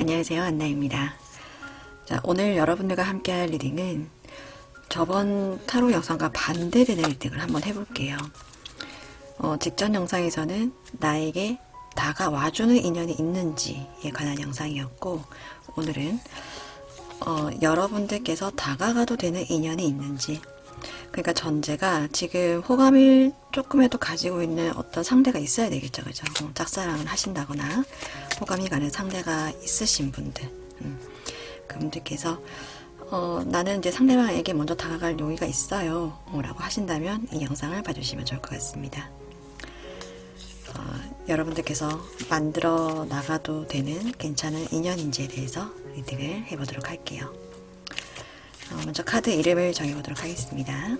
안녕하세요, 안나입니다. 자, 오늘 여러분들과 함께 할 리딩은 저번 타로 영상과 반대되는 리딩을 한번 해볼게요. 직전 영상에서는 나에게 다가와주는 인연이 있는지에 관한 영상이었고, 오늘은 여러분들께서 다가가도 되는 인연이 있는지, 그러니까 전제가 지금 호감을 조금이라도 가지고 있는 어떤 상대가 있어야 되겠죠, 그죠? 짝사랑을 하신다거나 호감이 가는 상대가 있으신 분들, 그분들께서 나는 이제 상대방에게 먼저 다가갈 용의가 있어요 라고 하신다면 이 영상을 봐주시면 좋을 것 같습니다. 여러분들께서 만들어 나가도 되는 괜찮은 인연인지에 대해서 리딩을 해보도록 할게요. 먼저 카드 이름을 정해보도록 하겠습니다.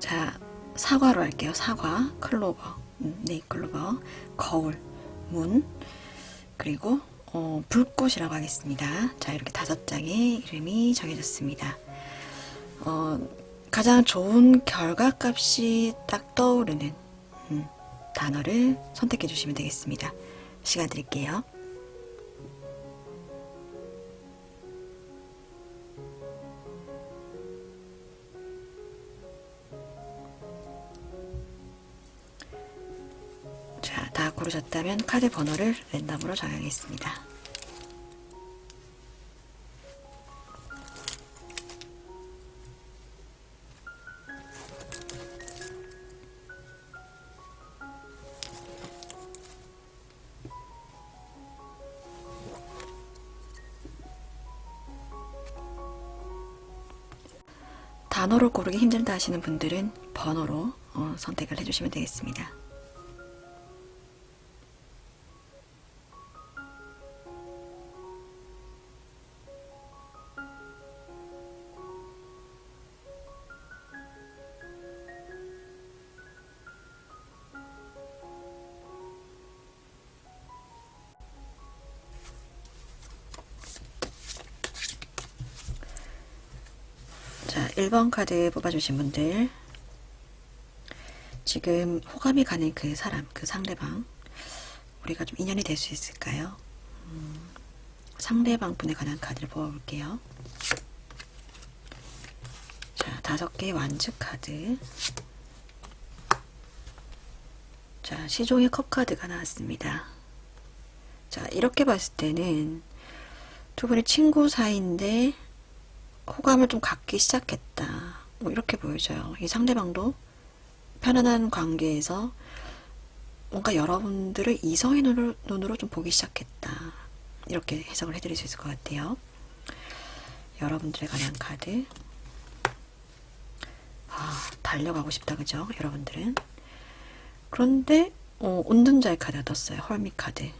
자, 사과로 할게요. 사과, 클로버, 네잎클로버, 거울, 문, 그리고 불꽃이라고 하겠습니다. 자, 이렇게 5장의 이름이 정해졌습니다. 가장 좋은 결과값이 딱 떠오르는 단어를 선택해 주시면 되겠습니다. 시간 드릴게요. 자, 다 고르셨다면 카드 번호를 랜덤으로 정하겠습니다. 단어로 고르기 힘들다 하시는 분들은 번호로 선택을 해주시면 되겠습니다. 자, 1번 카드 뽑아주신 분들, 지금 호감이 가는 그 사람, 그 상대방, 우리가 좀 인연이 될 수 있을까요? 상대방 분에 관한 카드를 뽑아볼게요. 자, 5개의 완즈 카드. 자, 시종의 컵 카드가 나왔습니다. 자, 이렇게 봤을 때는 두 분이 친구 사이인데 호감을 좀 갖기 시작했다, 뭐 이렇게 보여져요. 이 상대방도 편안한 관계에서 뭔가 여러분들을 이성의 눈으로 좀 보기 시작했다, 이렇게 해석을 해드릴 수 있을 것 같아요. 여러분들에 관한 카드. 달려가고 싶다, 그죠? 여러분들은. 그런데 운둔자의 카드가 떴어요. 헐밋 카드.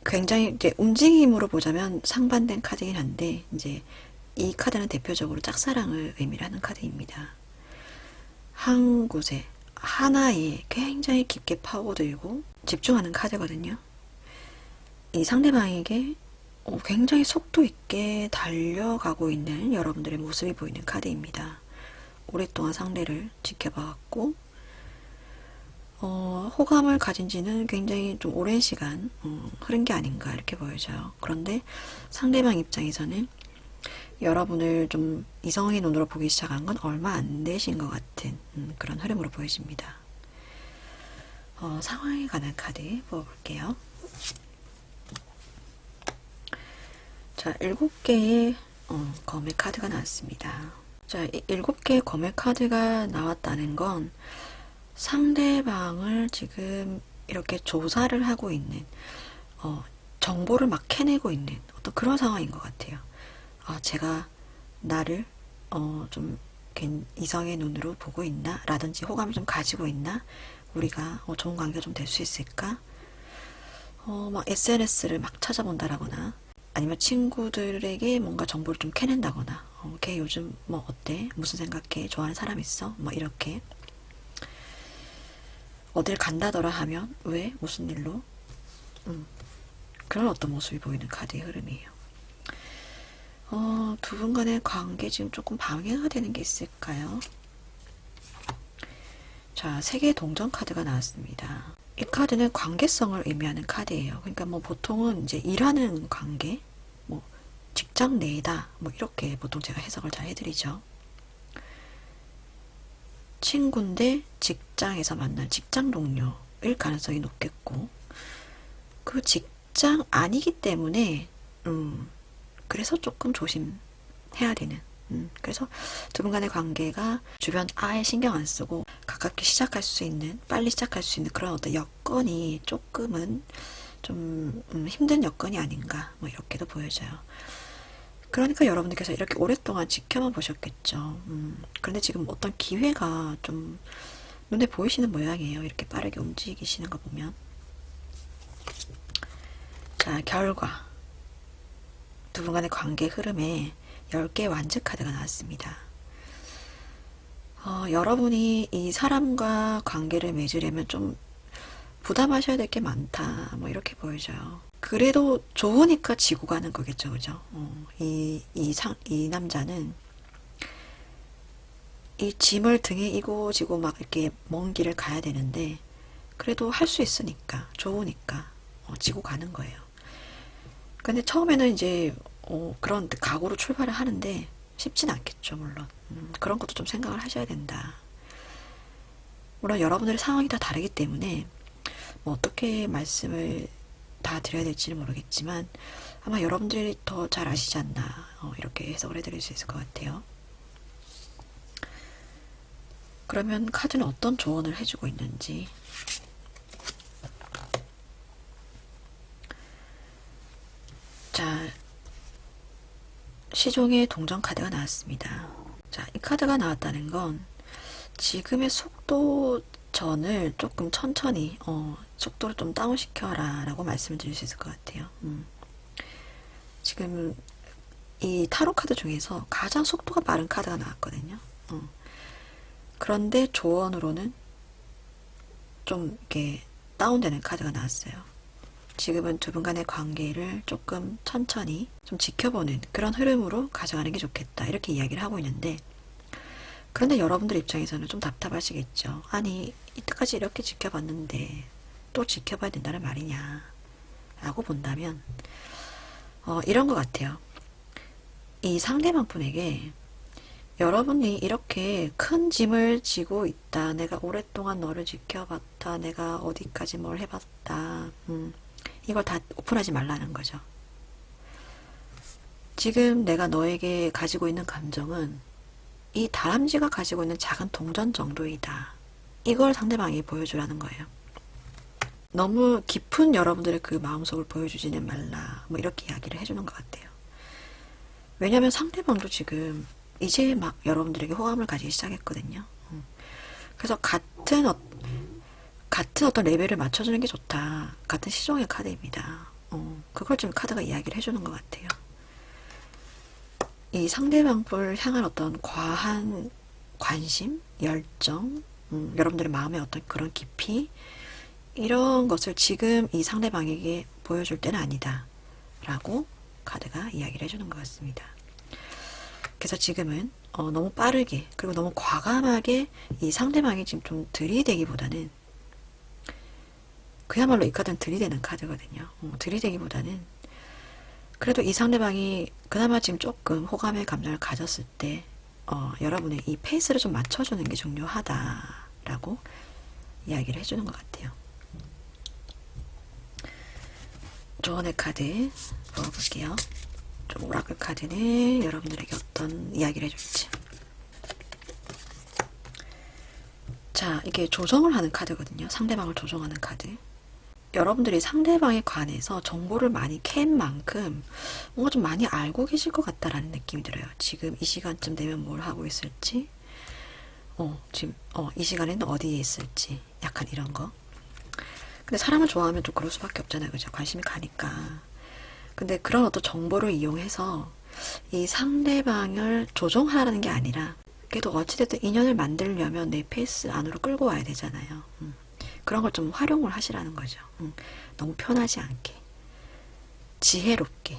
굉장히 이제 움직임으로 보자면 상반된 카드긴 한데, 이제 이 카드는 대표적으로 짝사랑을 의미를 하는 카드입니다. 한 곳에 하나에 굉장히 깊게 파고들고 집중하는 카드거든요. 이 상대방에게 굉장히 속도 있게 달려가고 있는 여러분들의 모습이 보이는 카드입니다. 오랫동안 상대를 지켜봐왔고 호감을 가진 지는 굉장히 좀 오랜 시간 흐른 게 아닌가, 이렇게 보여져요. 그런데 상대방 입장에서는 여러분을 좀 이성의 눈으로 보기 시작한 건 얼마 안 되신 것 같은 그런 흐름으로 보여집니다. 상황에 관한 카드 뽑아볼게요. 자, 7개의 검의 카드가 나왔습니다. 자, 7개의 검의 카드가 나왔다는 건 상대방을 지금 이렇게 조사를 하고 있는, 정보를 막 캐내고 있는 어떤 그런 상황인 것 같아요. 제가 나를 좀 이성의 눈으로 보고 있나? 라든지 호감을 좀 가지고 있나? 우리가 좋은 관계가 좀 될 수 있을까? 막 SNS를 막 찾아본다라거나 아니면 친구들에게 뭔가 정보를 좀 캐낸다거나, 걔 요즘 뭐 어때? 무슨 생각해? 좋아하는 사람 있어? 뭐 이렇게. 어딜 간다더라 하면 왜? 무슨 일로? 그런 어떤 모습이 보이는 카드의 흐름이에요. 두 분 간의 관계 지금 조금 방해가 되는 게 있을까요? 자, 세계의 동전 카드가 나왔습니다. 이 카드는 관계성을 의미하는 카드예요. 그러니까 뭐 보통은 이제 일하는 관계, 뭐 직장 내다, 뭐 이렇게 보통 제가 해석을 잘 해드리죠. 친구인데 직장에서 만난 직장 동료일 가능성이 높겠고, 그 직장 아니기 때문에 그래서 조금 조심해야 되는. 그래서 두 분 간의 관계가 주변 아예 신경 안 쓰고 가깝게 시작할 수 있는, 빨리 시작할 수 있는 그런 어떤 여건이 조금은 좀 힘든 여건이 아닌가, 뭐 이렇게도 보여져요. 그러니까 여러분들께서 이렇게 오랫동안 지켜만 보셨겠죠. 그런데 지금 어떤 기회가 좀 눈에 보이시는 모양이에요. 이렇게 빠르게 움직이시는 거 보면. 자, 결과. 두 분 간의 관계 흐름에 10개의 완즈 카드가 나왔습니다. 여러분이 이 사람과 관계를 맺으려면 좀 부담하셔야 될 게 많다, 뭐 이렇게 보여져요. 그래도 좋으니까 지고 가는 거겠죠, 그죠? 이 남자는 이 짐을 등에 이고 지고 막 이렇게 먼 길을 가야 되는데, 그래도 할 수 있으니까, 좋으니까, 지고 가는 거예요. 근데 처음에는 이제, 그런 각오로 출발을 하는데, 쉽진 않겠죠, 물론. 그런 것도 좀 생각을 하셔야 된다. 물론 여러분들의 상황이 다 다르기 때문에, 뭐 어떻게 말씀을 다 드려야 될지는 모르겠지만, 아마 여러분들이 더 잘 아시지 않나, 이렇게 해석을 해드릴 수 있을 것 같아요. 그러면 카드는 어떤 조언을 해주고 있는지. 자, 시종의 동전 카드가 나왔습니다. 자, 이 카드가 나왔다는 건 지금의 속도전을 조금 천천히, 속도를 좀 다운시켜라 라고 말씀을 드릴 수 있을 것 같아요. 지금 이 타로 카드 중에서 가장 속도가 빠른 카드가 나왔거든요. 그런데 조언으로는 좀 이렇게 다운되는 카드가 나왔어요. 지금은 두 분 간의 관계를 조금 천천히 좀 지켜보는 그런 흐름으로 가져가는 게 좋겠다, 이렇게 이야기를 하고 있는데, 그런데 여러분들 입장에서는 좀 답답하시겠죠. 아니, 이때까지 이렇게 지켜봤는데 또 지켜봐야 된다는 말이냐 라고 본다면, 이런 것 같아요. 이 상대방 분에게 여러분이 이렇게 큰 짐을 지고 있다, 내가 오랫동안 너를 지켜봤다, 내가 어디까지 뭘 해봤다, 이걸 다 오픈하지 말라는 거죠. 지금 내가 너에게 가지고 있는 감정은 이 다람쥐가 가지고 있는 작은 동전 정도이다, 이걸 상대방이 보여주라는 거예요. 너무 깊은 여러분들의 그 마음속을 보여주지는 말라, 뭐 이렇게 이야기를 해주는 것 같아요. 왜냐면 상대방도 지금 이제 막 여러분들에게 호감을 가지기 시작했거든요. 그래서 같은 어떤 레벨을 맞춰주는 게 좋다, 같은 시종의 카드입니다. 그걸 지금 카드가 이야기를 해주는 것 같아요. 이 상대방을 향한 어떤 과한 관심, 열정, 여러분들의 마음의 어떤 그런 깊이, 이런 것을 지금 이 상대방에게 보여줄 때는 아니다 라고 카드가 이야기를 해주는 것 같습니다. 그래서 지금은 너무 빠르게, 그리고 너무 과감하게 이 상대방이 지금 좀 들이대기보다는, 그야말로 이 카드는 들이대는 카드거든요. 들이대기보다는 그래도 이 상대방이 그나마 지금 조금 호감의 감정을 가졌을 때 여러분의 이 페이스를 좀 맞춰주는 게 중요하다라고 이야기를 해주는 것 같아요. 조언의 카드 뽑아볼게요. 좀 오라클 카드는 여러분들에게 어떤 이야기를 해줄지. 자, 이게 조정을 하는 카드거든요. 상대방을 조정하는 카드. 여러분들이 상대방에 관해서 정보를 많이 캔 만큼 뭔가 좀 많이 알고 계실 것 같다라는 느낌이 들어요. 지금 이 시간쯤 되면 뭘 하고 있을지, 지금 이 시간에는 어디에 있을지, 약간 이런 거. 근데 사람을 좋아하면 좀 그럴 수밖에 없잖아요, 그죠? 관심이 가니까. 근데 그런 어떤 정보를 이용해서 이 상대방을 조종하라는 게 아니라, 그래도 어찌됐든 인연을 만들려면 내 페이스 안으로 끌고 와야 되잖아요. 그런 걸 좀 활용을 하시라는 거죠. 너무 편하지 않게, 지혜롭게,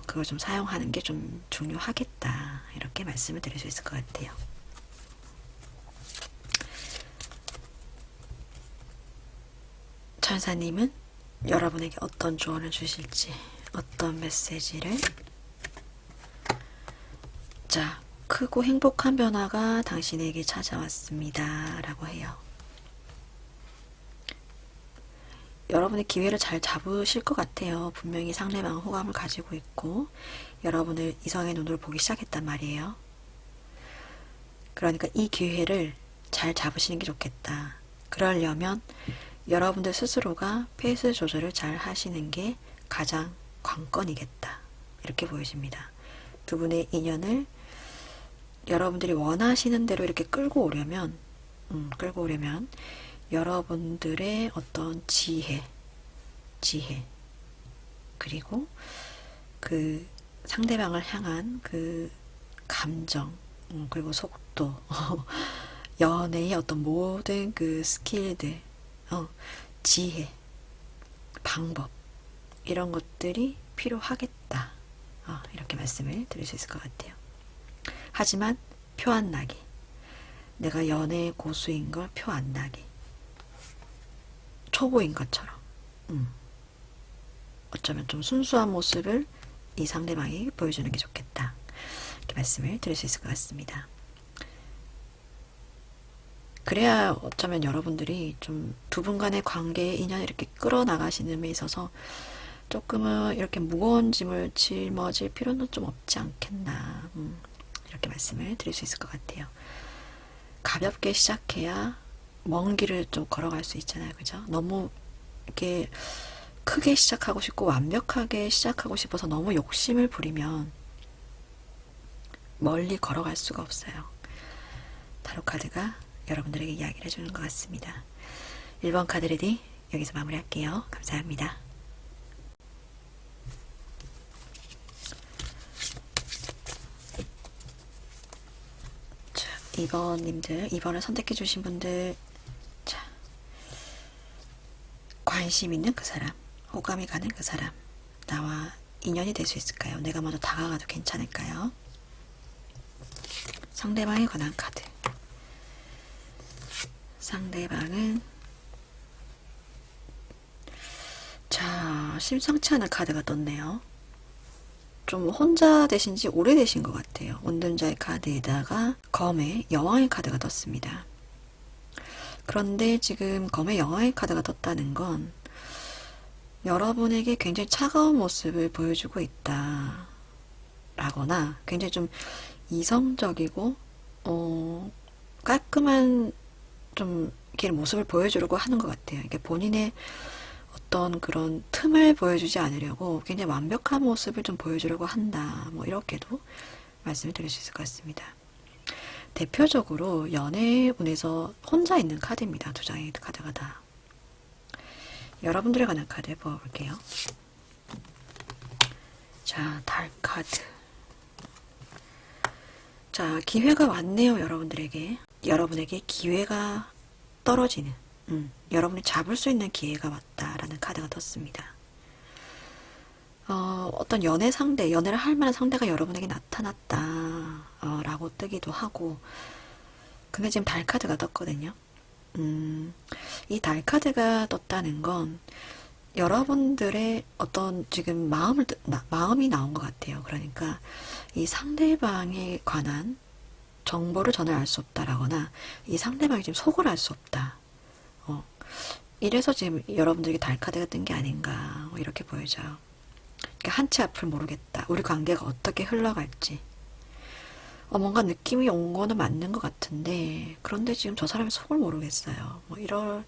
그걸 좀 사용하는 게 좀 중요하겠다. 이렇게 말씀을 드릴 수 있을 것 같아요. 천사님은 여러분에게 어떤 조언을 주실지, 어떤 메시지를. 자, 크고 행복한 변화가 당신에게 찾아왔습니다. 라고 해요. 여러분의 기회를 잘 잡으실 것 같아요. 분명히 상대방은 호감을 가지고 있고 여러분을 이성의 눈으로 보기 시작했단 말이에요. 그러니까 이 기회를 잘 잡으시는 게 좋겠다. 그러려면 여러분들 스스로가 페이스 조절을 잘 하시는 게 가장 관건이겠다. 이렇게 보여집니다. 두 분의 인연을 여러분들이 원하시는 대로 이렇게 끌고 오려면 여러분들의 어떤 지혜, 그리고 그 상대방을 향한 그 감정, 그리고 속도, 연애의 어떤 모든 그 스킬들, 지혜, 방법, 이런 것들이 필요하겠다. 이렇게 말씀을 드릴 수 있을 것 같아요. 하지만 표 안 나게, 내가 연애 고수인 걸 표 안 나게, 초보인 것처럼 어쩌면 좀 순수한 모습을 이 상대방이 보여주는 게 좋겠다. 이렇게 말씀을 드릴 수 있을 것 같습니다. 그래야 어쩌면 여러분들이 좀 두 분 간의 관계의 인연을 이렇게 끌어나가시는 데 있어서 조금은 이렇게 무거운 짐을 짊어질 필요는 좀 없지 않겠나. 이렇게 말씀을 드릴 수 있을 것 같아요. 가볍게 시작해야 먼 길을 좀 걸어갈 수 있잖아요. 그죠? 너무 이렇게 크게 시작하고 싶고 완벽하게 시작하고 싶어서 너무 욕심을 부리면 멀리 걸어갈 수가 없어요. 타로 카드가 여러분들에게 이야기를 해주는 것 같습니다. 1번 카드 리딩 여기서 마무리할게요. 감사합니다. 자, 2번님들, 2번을 선택해 주신 분들, 자, 관심 있는 그 사람, 호감이 가는 그 사람, 나와 인연이 될 수 있을까요? 내가 먼저 다가가도 괜찮을까요? 상대방에 관한 카드. 상대방은, 자, 심상치 않은 카드가 떴네요. 좀 혼자 되신지 오래되신 것 같아요. 운전자의 카드에다가 검의 여왕의 카드가 떴습니다. 그런데 지금 검의 여왕의 카드가 떴다는 건 여러분에게 굉장히 차가운 모습을 보여주고 있다 라거나 굉장히 좀 이성적이고 깔끔한 좀 이렇게 모습을 보여주려고 하는 것 같아요. 이게 본인의 어떤 그런 틈을 보여주지 않으려고 굉장히 완벽한 모습을 좀 보여주려고 한다. 뭐 이렇게도 말씀을 드릴 수 있을 것 같습니다. 대표적으로 연애운에서 혼자 있는 카드입니다. 두 장의 카드가 다. 여러분들에 관한 카드 뽑아볼게요. 자, 달 카드. 자, 기회가 왔네요. 여러분에게 기회가 떨어지는, 여러분이 잡을 수 있는 기회가 왔다라는 카드가 떴습니다. 어떤 연애 상대, 연애를 할 만한 상대가 여러분에게 나타났다 라고 뜨기도 하고, 근데 지금 달 카드가 떴거든요. 이 달 카드가 떴다는 건 여러분들의 어떤 지금 마음이 나온 것 같아요. 그러니까 이 상대방에 관한 정보를 전혀 알 수 없다라거나 이 상대방이 지금 속을 알 수 없다. 이래서 지금 여러분들에게 달 카드가 뜬 게 아닌가 뭐 이렇게 보여져요. 그러니까 한치 앞을 모르겠다. 우리 관계가 어떻게 흘러갈지. 뭔가 느낌이 온 거는 맞는 것 같은데 그런데 지금 저 사람의 속을 모르겠어요. 뭐 이럴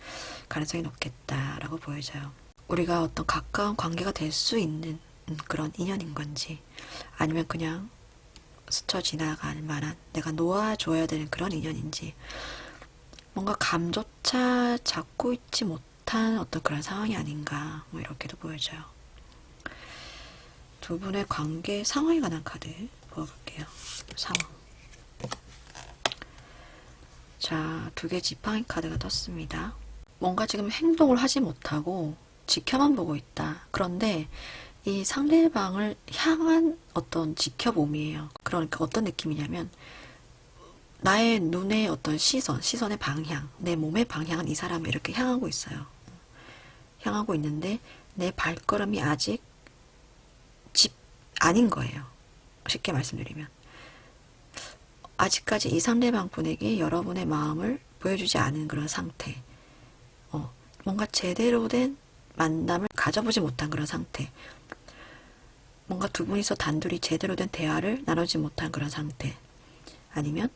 가능성이 높겠다라고 보여져요. 우리가 어떤 가까운 관계가 될 수 있는 그런 인연인 건지 아니면 그냥 스쳐 지나갈 만한 내가 놓아줘야 되는 그런 인연인지 뭔가 감조차 잡고 있지 못한 어떤 그런 상황이 아닌가 뭐 이렇게도 보여져요. 두 분의 관계 상황에 관한 카드 뽑아볼게요. 상황. 자, 두 개 지팡이 카드가 떴습니다. 뭔가 지금 행동을 하지 못하고 지켜만 보고 있다. 그런데 이 상대방을 향한 어떤 지켜봄이에요. 그러니까 어떤 느낌이냐면 나의 눈의 어떤 시선의 방향, 내 몸의 방향은 이 사람을 이렇게 향하고 있어요. 향하고 있는데 내 발걸음이 아직 집 아닌 거예요. 쉽게 말씀드리면. 아직까지 이 상대방 분에게 여러분의 마음을 보여주지 않은 그런 상태. 뭔가 제대로 된 만남을 가져보지 못한 그런 상태. 뭔가 두 분이서 단둘이 제대로 된 대화를 나누지 못한 그런 상태. 아니면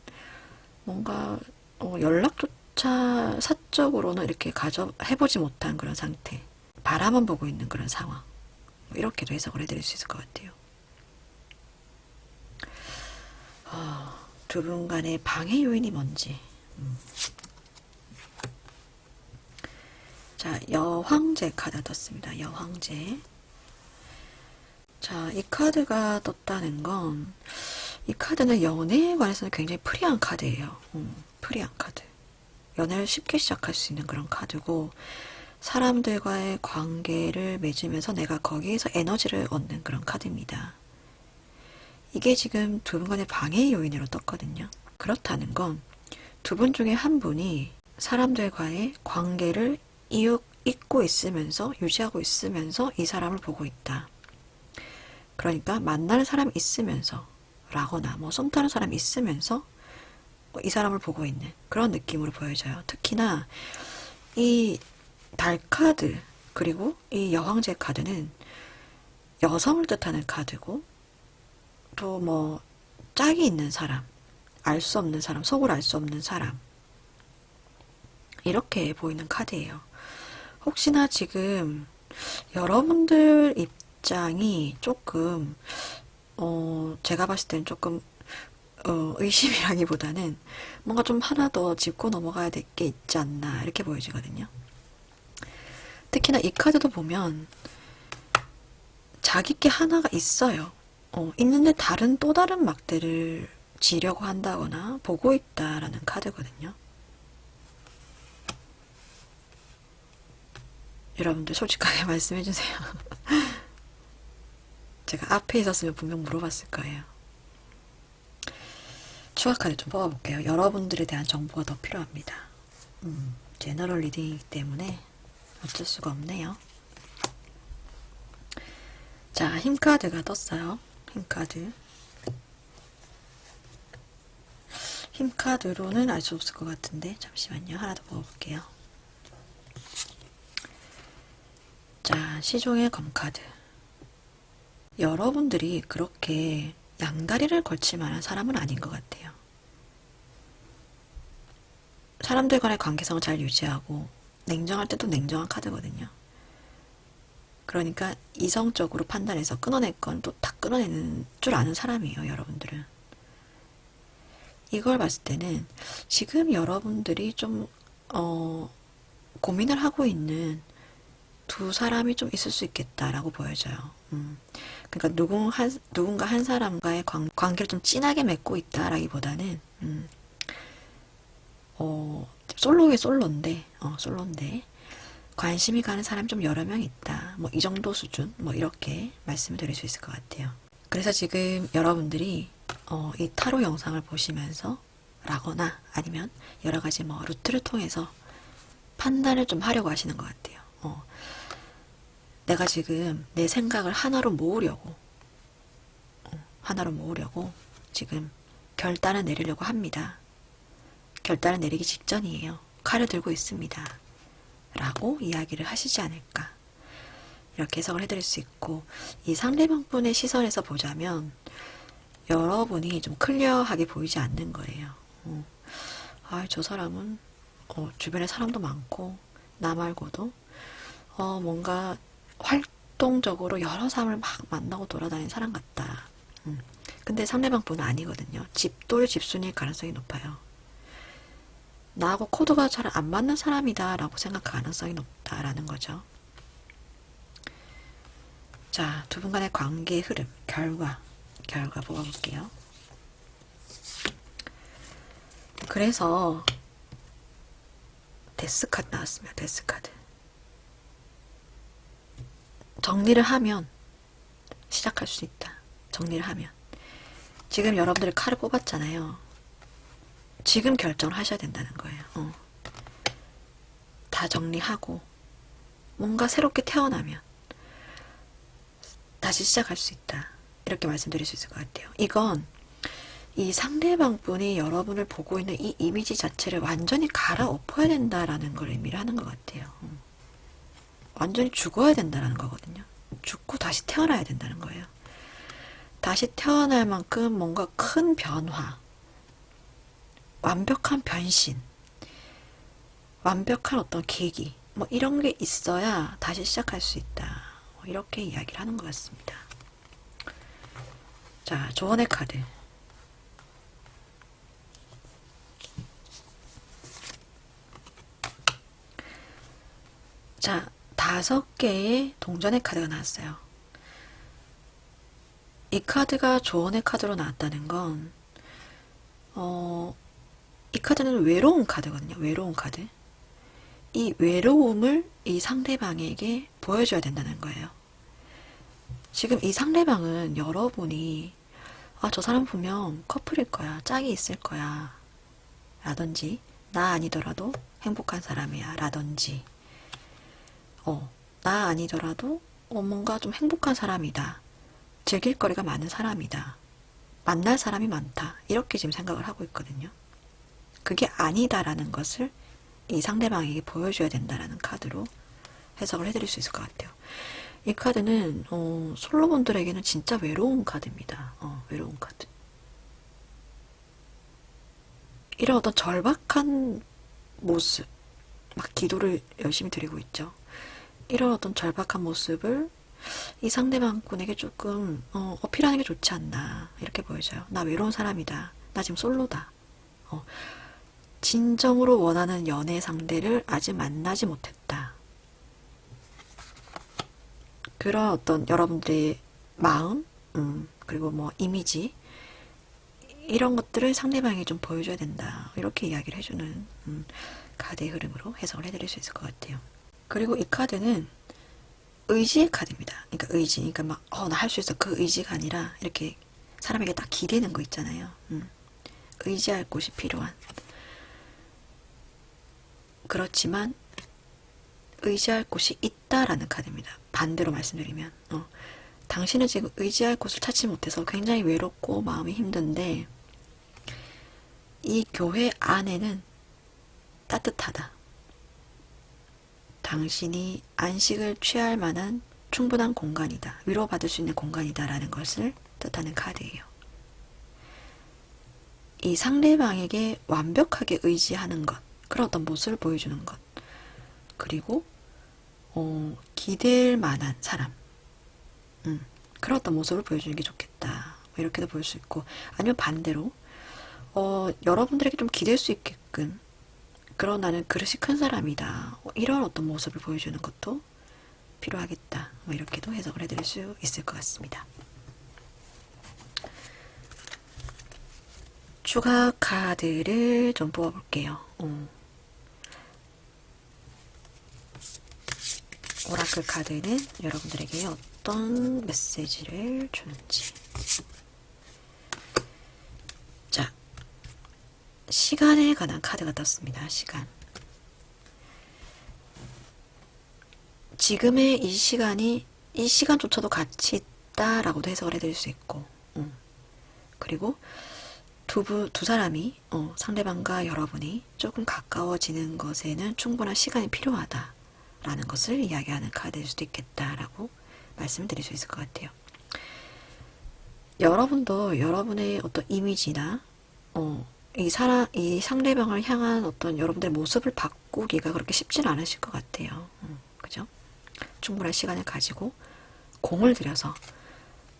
뭔가 연락조차 사적으로는 이렇게 해보지 못한 그런 상태. 바라만 보고 있는 그런 상황. 이렇게도 해석을 해드릴 수 있을 것 같아요. 두 분 간의 방해 요인이 뭔지. 자, 여황제 카드 떴습니다. 여황제. 자, 이 카드가 떴다는 건, 이 카드는 연애에 관해서는 굉장히 프리한 카드예요. 프리한 카드. 연애를 쉽게 시작할 수 있는 그런 카드고, 사람들과의 관계를 맺으면서 내가 거기에서 에너지를 얻는 그런 카드입니다. 이게 지금 두 분 간의 방해 요인으로 떴거든요. 그렇다는 건 두 분 중에 한 분이 사람들과의 관계를 잇고 있으면서, 유지하고 있으면서 이 사람을 보고 있다. 그러니까 만나는 사람이 있으면서 라거나 썸 타는 사람이 있으면서 이 사람을 보고 있는 그런 느낌으로 보여져요. 특히나 이 달카드 그리고 이 여황제 카드는 여성을 뜻하는 카드고, 또 짝이 있는 사람, 알 수 없는 사람, 속을 알 수 없는 사람, 이렇게 보이는 카드예요. 혹시나 지금 여러분들 입장이 조금 제가 봤을 땐 조금 의심이라기보다는 뭔가 좀 하나 더 짚고 넘어가야 될 게 있지 않나 이렇게 보여지거든요. 특히나 이 카드도 보면 자기 게 하나가 있어요. 있는데 또 다른 막대를 지려고 한다거나 보고 있다라는 카드거든요. 여러분들 솔직하게 말씀해주세요. 제가 앞에 있었으면 분명 물어봤을 거예요. 추가 카드 좀 뽑아볼게요. 여러분들에 대한 정보가 더 필요합니다. 제너럴 리딩이기 때문에 어쩔 수가 없네요. 자, 힘카드가 떴어요. 힘카드. 힘카드로는 알 수 없을 것 같은데 잠시만요. 하나 더 뽑아볼게요. 자, 시종의 검카드. 여러분들이 그렇게 양다리를 걸칠 만한 사람은 아닌 것 같아요. 사람들 간의 관계성을 잘 유지하고 냉정할 때도 냉정한 카드거든요. 그러니까 이성적으로 판단해서 끊어낼 건 또 다 끊어내는 줄 아는 사람이에요, 여러분들은. 이걸 봤을 때는 지금 여러분들이 좀 고민을 하고 있는 두 사람이 좀 있을 수 있겠다라고 보여져요. 그러니까 누군가 한 사람과의 관계를 좀 진하게 맺고 있다라기보다는 솔로의 솔로인데 관심이 가는 사람이 좀 여러 명 있다. 이 정도 수준 이렇게 말씀을 드릴 수 있을 것 같아요. 그래서 지금 여러분들이 이 타로 영상을 보시면서 라거나 아니면 여러 가지 루트를 통해서 판단을 좀 하려고 하시는 것 같아요. 내가 지금 내 생각을 하나로 모으려고 지금 결단을 내리려고 합니다. 결단을 내리기 직전이에요. 칼을 들고 있습니다. 라고 이야기를 하시지 않을까. 이렇게 해석을 해드릴 수 있고, 이 상대방분의 시선에서 보자면 여러분이 좀 클리어하게 보이지 않는 거예요. 저 사람은 주변에 사람도 많고 나 말고도 뭔가 활동적으로 여러 사람을 막 만나고 돌아다니는 사람 같다. 근데 상대방 분은 아니거든요. 집돌 집순일 가능성이 높아요. 나하고 코드가 잘 안 맞는 사람이다 라고 생각할 가능성이 높다라는 거죠. 자, 두 분 간의 관계의 흐름, 결과 뽑아볼게요. 그래서 데스 카드 나왔습니다. 데스 카드. 정리를 하면 시작할 수 있다. 정리를 하면. 지금 여러분들이 칼을 뽑았잖아요. 지금 결정을 하셔야 된다는 거예요. 다 정리하고 뭔가 새롭게 태어나면 다시 시작할 수 있다. 이렇게 말씀드릴 수 있을 것 같아요. 이건 이 상대방 분이 여러분을 보고 있는 이 이미지 자체를 완전히 갈아엎어야 된다라는 걸 의미를 하는 것 같아요. 완전히 죽어야 된다는 거거든요. 죽고 다시 태어나야 된다는 거예요. 다시 태어날 만큼 뭔가 큰 변화, 완벽한 변신, 완벽한 어떤 계기, 뭐 이런 게 있어야 다시 시작할 수 있다. 이렇게 이야기를 하는 것 같습니다. 자, 조언의 카드. 자, 5개의 동전의 카드가 나왔어요. 이 카드가 조언의 카드로 나왔다는 건, 이 카드는 외로운 카드거든요. 외로운 카드. 이 외로움을 이 상대방에게 보여줘야 된다는 거예요. 지금 이 상대방은 여러분이 저 사람 분명 커플일 거야, 짝이 있을 거야 라든지, 나 아니더라도 행복한 사람이야 라든지, 나 아니더라도 뭔가 좀 행복한 사람이다, 즐길 거리가 많은 사람이다, 만날 사람이 많다, 이렇게 지금 생각을 하고 있거든요. 그게 아니다라는 것을 이 상대방에게 보여줘야 된다라는 카드로 해석을 해드릴 수 있을 것 같아요. 이 카드는 솔로분들에게는 진짜 외로운 카드입니다. 외로운 카드. 이런 어떤 절박한 모습, 막 기도를 열심히 드리고 있죠. 이런 어떤 절박한 모습을 이 상대방분에게 조금 어필하는 게 좋지 않나, 이렇게 보여져요. 나 외로운 사람이다. 나 지금 솔로다. 진정으로 원하는 연애 상대를 아직 만나지 못했다. 그런 어떤 여러분들의 마음, 그리고 뭐 이미지, 이런 것들을 상대방에게 좀 보여줘야 된다. 이렇게 이야기를 해주는 카드의 흐름으로 해석을 해드릴 수 있을 것 같아요. 그리고 이 카드는 의지의 카드입니다. 그러니까 의지, 그러니까 막 나 할 수 있어, 그 의지가 아니라 이렇게 사람에게 딱 기대는 거 있잖아요. 의지할 곳이 필요한. 그렇지만 의지할 곳이 있다라는 카드입니다. 반대로 말씀드리면 당신은 지금 의지할 곳을 찾지 못해서 굉장히 외롭고 마음이 힘든데, 이 교회 안에는 따뜻하다. 당신이 안식을 취할 만한 충분한 공간이다. 위로받을 수 있는 공간이다 라는 것을 뜻하는 카드예요. 이 상대방에게 완벽하게 의지하는 것, 그런 어떤 모습을 보여주는 것, 그리고 기댈 만한 사람, 그런 어떤 모습을 보여주는 게 좋겠다. 이렇게도 볼 수 있고, 아니면 반대로 여러분들에게 좀 기댈 수 있게끔, 그런 나는 그릇이 큰 사람이다, 이런 어떤 모습을 보여주는 것도 필요하겠다. 이렇게도 해석을 해드릴 수 있을 것 같습니다. 추가 카드를 좀 뽑아볼게요. 오라클 카드는 여러분들에게 어떤 메시지를 주는지. 자, 시간에 관한 카드가 떴습니다. 시간. 지금의 이 시간이, 이 시간조차도 가치 있다라고도 해석을 해드릴 수 있고, 그리고 두 사람이, 상대방과 여러분이 조금 가까워지는 것에는 충분한 시간이 필요하다 라는 것을 이야기하는 카드일 수도 있겠다라고 말씀을 드릴 수 있을 것 같아요. 여러분도 여러분의 어떤 이미지나 이 상대방을 향한 어떤 여러분들의 모습을 바꾸기가 그렇게 쉽지는 않으실 것 같아요. 그죠? 충분한 시간을 가지고 공을 들여서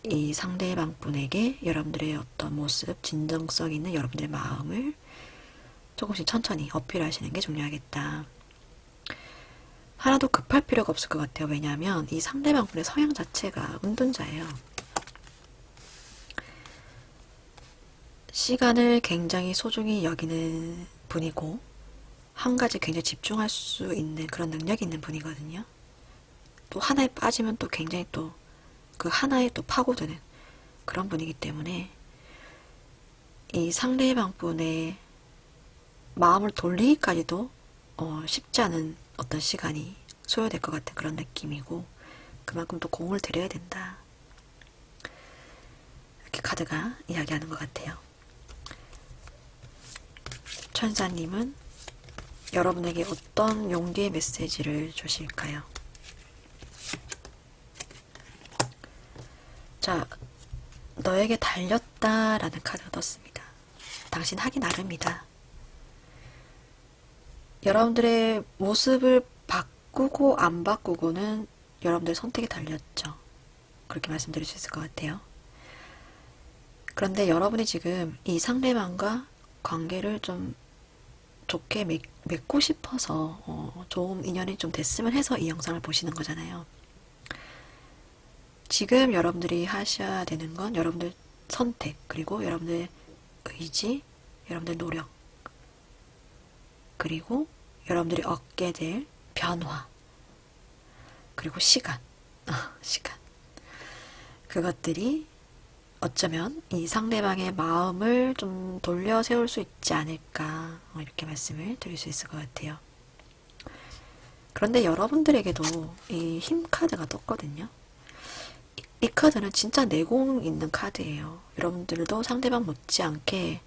이 상대방 분에게 여러분들의 어떤 모습, 진정성 있는 여러분들의 마음을 조금씩 천천히 어필하시는 게 중요하겠다. 하나도 급할 필요가 없을 것 같아요. 왜냐하면 이 상대방분의 성향 자체가 운동자예요. 시간을 굉장히 소중히 여기는 분이고 한 가지 굉장히 집중할 수 있는 그런 능력이 있는 분이거든요. 또 하나에 빠지면 또 굉장히 또 그 하나에 또 파고드는 그런 분이기 때문에 이 상대방 분의 마음을 돌리기까지도 쉽지 않은 어떤 시간이 소요될 것 같은 그런 느낌이고 그만큼 또 공을 들여야 된다. 이렇게 카드가 이야기하는 것 같아요. 천사님은 여러분에게 어떤 용기의 메시지를 주실까요? 자, 너에게 달렸다라는 카드가 떴습니다. 당신 하기 나름이다. 여러분들의 모습을 바꾸고 안 바꾸고는 여러분들의 선택에 달렸죠. 그렇게 말씀드릴 수 있을 것 같아요. 그런데 여러분이 지금 이 상대방과 관계를 좀 좋게 맺고 싶어서 좋은 인연이 좀 됐으면 해서 이 영상을 보시는 거잖아요. 지금 여러분들이 하셔야 되는 건 여러분들 선택, 그리고 여러분들 의지, 여러분들 노력, 그리고 여러분들이 얻게 될 변화, 그리고 시간. 그것들이 어쩌면 이 상대방의 마음을 좀 돌려 세울 수 있지 않을까, 이렇게 말씀을 드릴 수 있을 것 같아요. 그런데 여러분들에게도 이 힘 카드가 떴거든요. 이 카드는 진짜 내공 있는 카드예요. 여러분들도 상대방 못지않게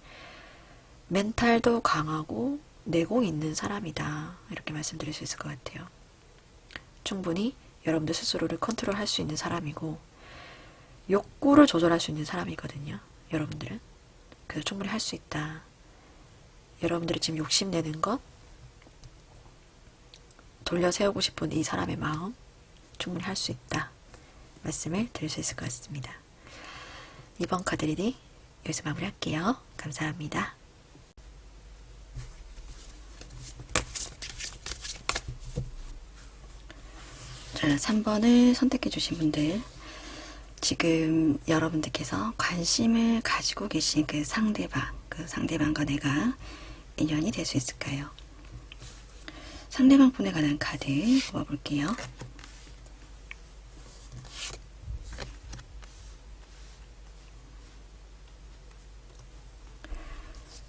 멘탈도 강하고 내공 있는 사람이다. 이렇게 말씀드릴 수 있을 것 같아요. 충분히 여러분들 스스로를 컨트롤할 수 있는 사람이고 욕구를 조절할 수 있는 사람이거든요. 여러분들은. 그래서 충분히 할 수 있다. 여러분들이 지금 욕심내는 것, 돌려 세우고 싶은 이 사람의 마음 충분히 할 수 있다. 말씀을 드릴 수 있을 것 같습니다. 이번 카드 리딩 여기서 마무리할게요. 감사합니다. 자, 3번을 선택해 주신 분들, 지금 여러분들께서 관심을 가지고 계신 그 상대방과 내가 인연이 될 수 있을까요? 상대방 분에 관한 카드 뽑아볼게요.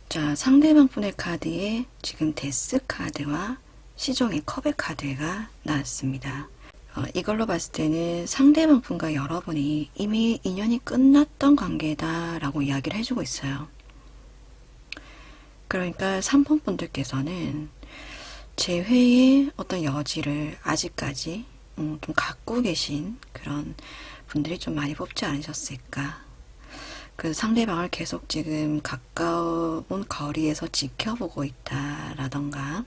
자, 상대방 분의 카드에 지금 데스 카드와 시종의 컵의 카드가 나왔습니다. 이걸로 봤을 때는 상대방 분과 여러분이 이미 인연이 끝났던 관계다라고 이야기를 해주고 있어요. 그러니까 3번 분들께서는 재회의 어떤 여지를 아직까지 좀 갖고 계신 그런 분들이 좀 많이 뽑지 않으셨을까. 그 상대방을 계속 지금 가까운 거리에서 지켜보고 있다라던가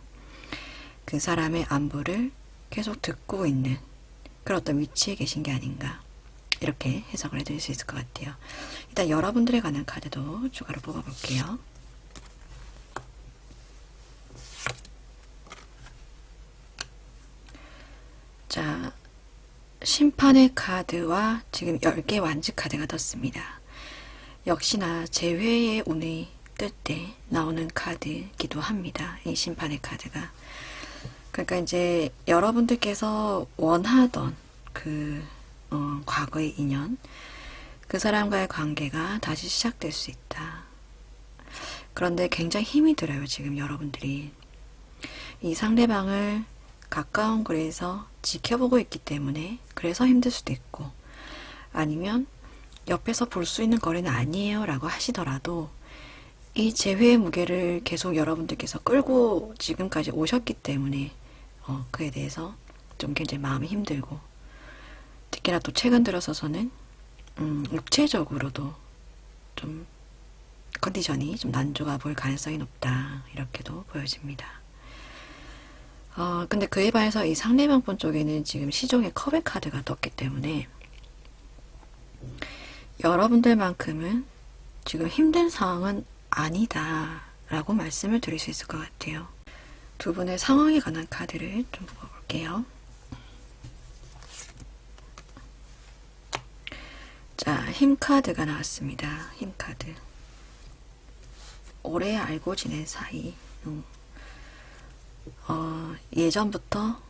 그 사람의 안부를 계속 듣고 있는 그런 어떤 위치에 계신 게 아닌가, 이렇게 해석을 해드릴 수 있을 것 같아요. 일단 여러분들에 관한 카드도 추가로 뽑아볼게요. 자, 심판의 카드와 지금 10개 완즈 카드가 떴습니다. 역시나 재회의 운이 뜰 때 나오는 카드이기도 합니다. 이 심판의 카드가. 그러니까 이제 여러분들께서 원하던 그 과거의 인연, 그 사람과의 관계가 다시 시작될 수 있다. 그런데 굉장히 힘이 들어요. 지금 여러분들이 이 상대방을 가까운 거리에서 지켜보고 있기 때문에 그래서 힘들 수도 있고, 아니면 옆에서 볼 수 있는 거리는 아니에요 라고 하시더라도 이 재회의 무게를 계속 여러분들께서 끌고 지금까지 오셨기 때문에 그에 대해서 좀 굉장히 마음이 힘들고, 특히나 또 최근 들어서서는 육체적으로도 좀 컨디션이 좀 난조가 보일 가능성이 높다, 이렇게도 보여집니다. 근데 그에 반해서 이 상대방 분 쪽에는 지금 시종의 컵의 카드가 떴기 때문에 여러분들만큼은 지금 힘든 상황은 아니다 라고 말씀을 드릴 수 있을 것 같아요. 두 분의 상황에 관한 카드를 좀 뽑아볼게요. 볼게요. 자, 힘 카드가 나왔습니다. 힘 카드. 오래 알고 지낸 사이. 예전부터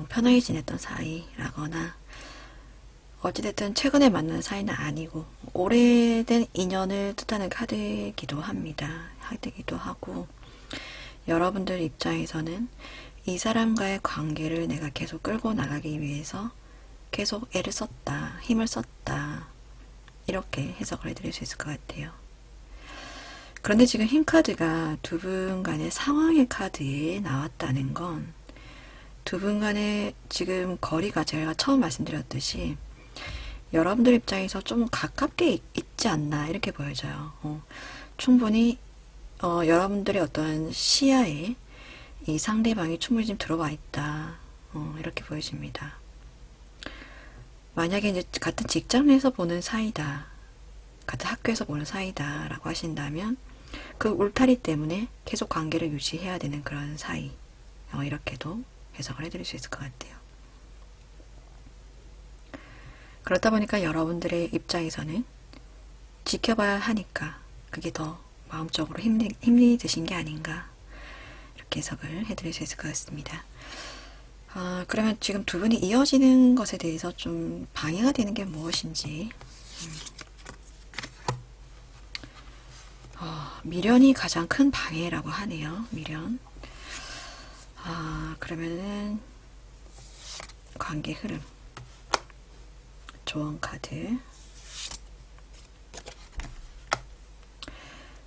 편하게 지냈던 사이라거나 어찌됐든 최근에 만난 사이는 아니고 오래된 인연을 뜻하는 카드이기도 합니다. 카드이기도 하고, 여러분들 입장에서는 이 사람과의 관계를 내가 계속 끌고 나가기 위해서 계속 애를 썼다, 힘을 썼다, 이렇게 해석을 해드릴 수 있을 것 같아요. 그런데 지금 힘 카드가 두 분 간의 상황의 카드에 나왔다는 건 두 분 간의 지금 거리가 제가 처음 말씀드렸듯이 여러분들 입장에서 좀 가깝게 있지 않나 이렇게 보여져요. 충분히 여러분들의 어떤 시야에 이 상대방이 충분히 좀 들어와 있다, 이렇게 보여집니다. 만약에 이제 같은 직장 내에서 보는 사이다, 같은 학교에서 보는 사이다 라고 하신다면 그 울타리 때문에 계속 관계를 유지해야 되는 그런 사이, 이렇게도 해석을 해드릴 수 있을 것 같아요. 그렇다 보니까 여러분들의 입장에서는 지켜봐야 하니까 그게 더 마음적으로 힘이 드신 게 아닌가, 이렇게 해석을 해드릴 수 있을 것 같습니다. 그러면 지금 두 분이 이어지는 것에 대해서 좀 방해가 되는 게 무엇인지. 미련이 가장 큰 방해라고 하네요. 미련. 그러면은 관계 흐름. 조언 카드.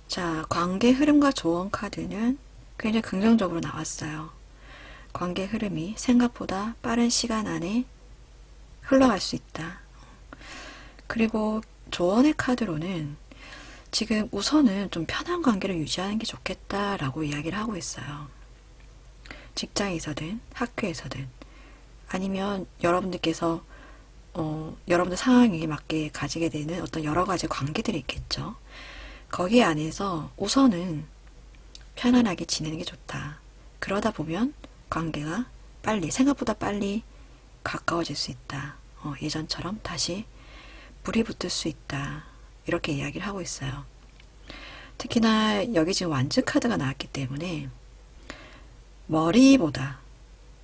자, 관계 흐름과 조언 카드는 굉장히 긍정적으로 나왔어요. 관계 흐름이 생각보다 빠른 시간 안에 흘러갈 수 있다. 그리고 조언의 카드로는 지금 우선은 좀 편한 관계를 유지하는 게 좋겠다라고 이야기를 하고 있어요. 직장에서든 학교에서든 아니면 여러분들께서 여러분들 상황에 맞게 가지게 되는 어떤 여러 가지 관계들이 있겠죠. 거기 안에서 우선은 편안하게 지내는 게 좋다. 그러다 보면 관계가 생각보다 빨리 가까워질 수 있다. 예전처럼 다시 불이 붙을 수 있다. 이렇게 이야기를 하고 있어요. 특히나 여기 지금 완즈 카드가 나왔기 때문에 머리보다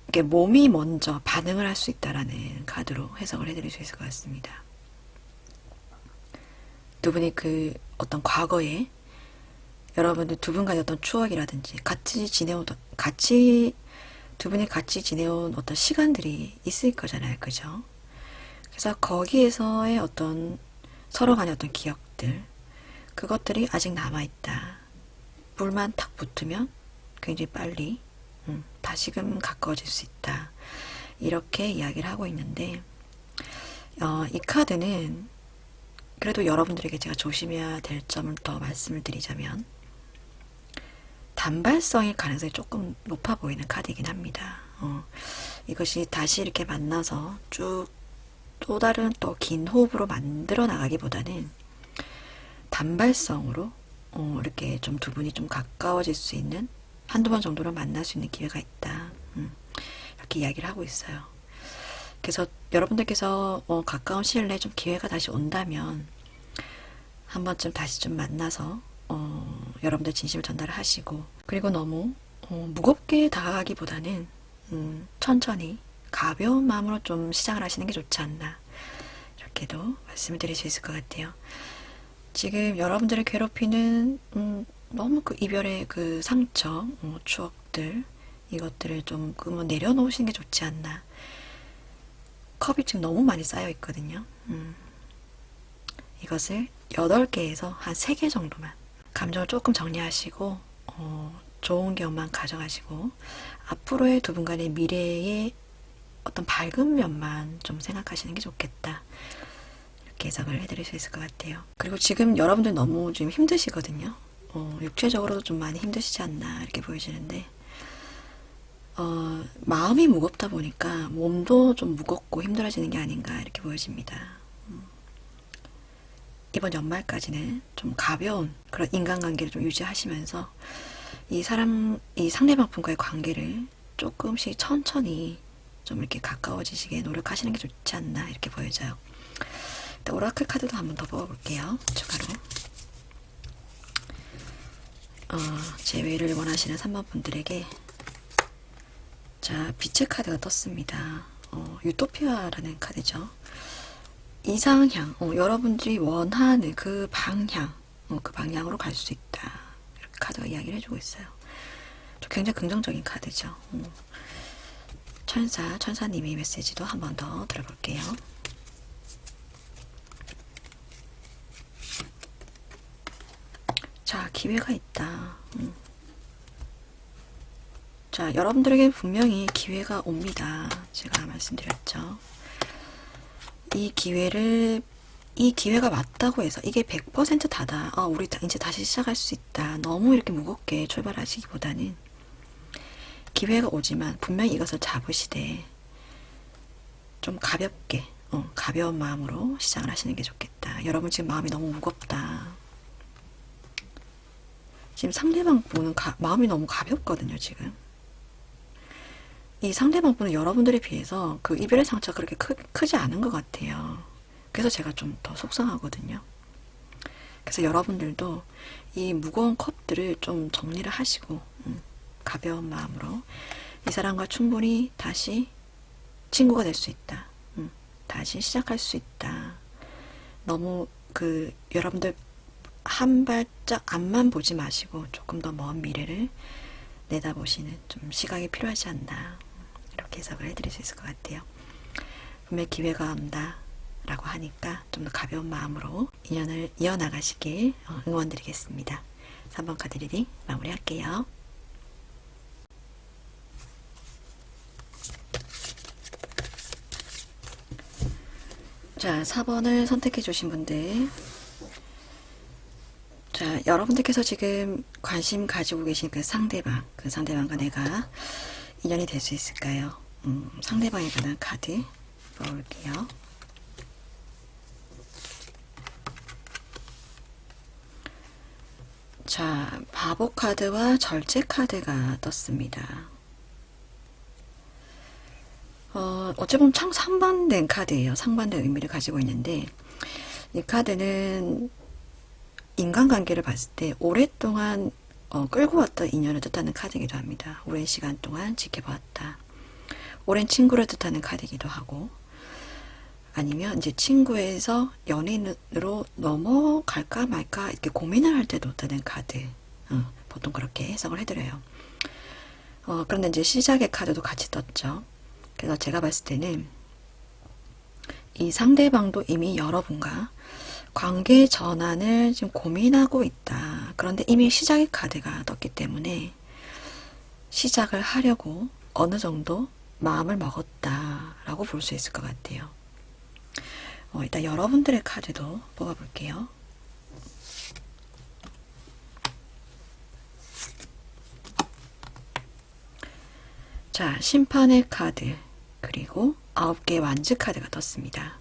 이게 몸이 먼저 반응을 할 수 있다라는 카드로 해석을 해드릴 수 있을 것 같습니다. 두 분이 그 어떤 과거에 여러분들 두 분 간의 어떤 추억이라든지 두 분이 같이 지내온 어떤 시간들이 있을 거잖아요. 그죠? 그래서 거기에서의 어떤 서로 간의 어떤 기억들, 그것들이 아직 남아있다. 불만 탁 붙으면 굉장히 빨리 다시금 가까워질 수 있다. 이렇게 이야기를 하고 있는데, 이 카드는 그래도 여러분들에게 제가 조심해야 될 점을 더 말씀을 드리자면 단발성일 가능성이 조금 높아 보이는 카드이긴 합니다. 이것이 다시 이렇게 만나서 쭉 또 다른 또 긴 호흡으로 만들어 나가기보다는 단발성으로 이렇게 좀 두 분이 좀 가까워질 수 있는 한두 번 정도로 만날 수 있는 기회가 있다. 이렇게 이야기를 하고 있어요. 그래서 여러분들께서 가까운 시일 내에 좀 기회가 다시 온다면 한 번쯤 다시 좀 만나서 여러분들 진심을 전달을 하시고, 그리고 너무 무겁게 다가가기보다는 천천히 가벼운 마음으로 좀 시작을 하시는 게 좋지 않나, 이렇게도 말씀을 드릴 수 있을 것 같아요. 지금 여러분들을 괴롭히는 너무 그 이별의 그 상처, 추억들, 이것들을 좀 내려놓으시는 게 좋지 않나. 컵이 지금 너무 많이 쌓여 있거든요. 이것을 8개에서 한 3개 정도만 감정을 조금 정리하시고 좋은 경험만 가져가시고 앞으로의 두 분 간의 미래의 어떤 밝은 면만 좀 생각하시는 게 좋겠다. 이렇게 해석을 해드릴 수 있을 것 같아요. 그리고 지금 여러분들 너무 지금 힘드시거든요. 육체적으로도 좀 많이 힘드시지 않나 이렇게 보여지는데, 마음이 무겁다 보니까 몸도 좀 무겁고 힘들어지는 게 아닌가 이렇게 보여집니다. 이번 연말까지는 좀 가벼운 그런 인간관계를 좀 유지하시면서 이 상대방 분과의 관계를 조금씩 천천히 좀 이렇게 가까워지시게 노력하시는 게 좋지 않나 이렇게 보여져요. 일단 오라클 카드도 한번 더 뽑아볼게요. 추가로 재회를 원하시는 3번 분들에게 자 빛의 카드가 떴습니다. 유토피아라는 카드죠. 이상향, 여러분들이 원하는 그 방향, 그 방향으로 갈 수 있다. 이렇게 카드가 이야기를 해주고 있어요. 굉장히 긍정적인 카드죠. 천사님의 메시지도 한 번 더 들어볼게요. 자, 기회가 있다. 자, 여러분들에게 분명히 기회가 옵니다. 제가 말씀드렸죠. 이 기회가 왔다고 해서 이게 100% 다다. 우리 이제 다시 시작할 수 있다. 너무 이렇게 무겁게 출발하시기보다는 기회가 오지만 분명히 이것을 잡으시되 좀 가볍게, 가벼운 마음으로 시작을 하시는 게 좋겠다. 여러분 지금 마음이 너무 무겁다. 지금 상대방 분은 마음이 너무 가볍거든요, 지금. 이 상대방 분은 여러분들에 비해서 그 이별의 상처가 그렇게 크지 않은 것 같아요. 그래서 제가 좀 더 속상하거든요. 그래서 여러분들도 이 무거운 컵들을 좀 정리를 하시고 가벼운 마음으로 이 사람과 충분히 다시 친구가 될 수 있다. 다시 시작할 수 있다. 너무 여러분들 한 발짝 앞만 보지 마시고 조금 더 먼 미래를 내다보시는 좀 시각이 필요하지 않나 이렇게 해석을 해드릴 수 있을 것 같아요. 분명 기회가 온다 라고 하니까 좀 더 가벼운 마음으로 인연을 이어나가시길 응원드리겠습니다. 3번 카드 리딩 마무리할게요. 자, 4번을 선택해 주신 분들, 자, 여러분들께서 지금 관심 가지고 계신 그 상대방과 내가 인연이 될 수 있을까요? 상대방에 관한 카드 뽑아볼게요. 자, 바보 카드와 절제 카드가 떴습니다. 어찌 보면 참 상반된 카드예요. 상반된 의미를 가지고 있는데, 이 카드는 인간관계를 봤을 때 오랫동안 끌고 왔던 인연을 뜻하는 카드이기도 합니다. 오랜 시간 동안 지켜봤다. 오랜 친구를 뜻하는 카드이기도 하고, 아니면 이제 친구에서 연인으로 넘어갈까 말까 이렇게 고민을 할 때도 뜨는 카드. 보통 그렇게 해석을 해드려요. 그런데 이제 시작의 카드도 같이 떴죠. 그래서 제가 봤을 때는 이 상대방도 이미 여러분과 관계 전환을 지금 고민하고 있다. 그런데 이미 시작의 카드가 떴기 때문에 시작을 하려고 어느 정도 마음을 먹었다라고 볼 수 있을 것 같아요. 일단 여러분들의 카드도 뽑아볼게요. 자, 심판의 카드, 그리고 9개의 완즈 카드가 떴습니다.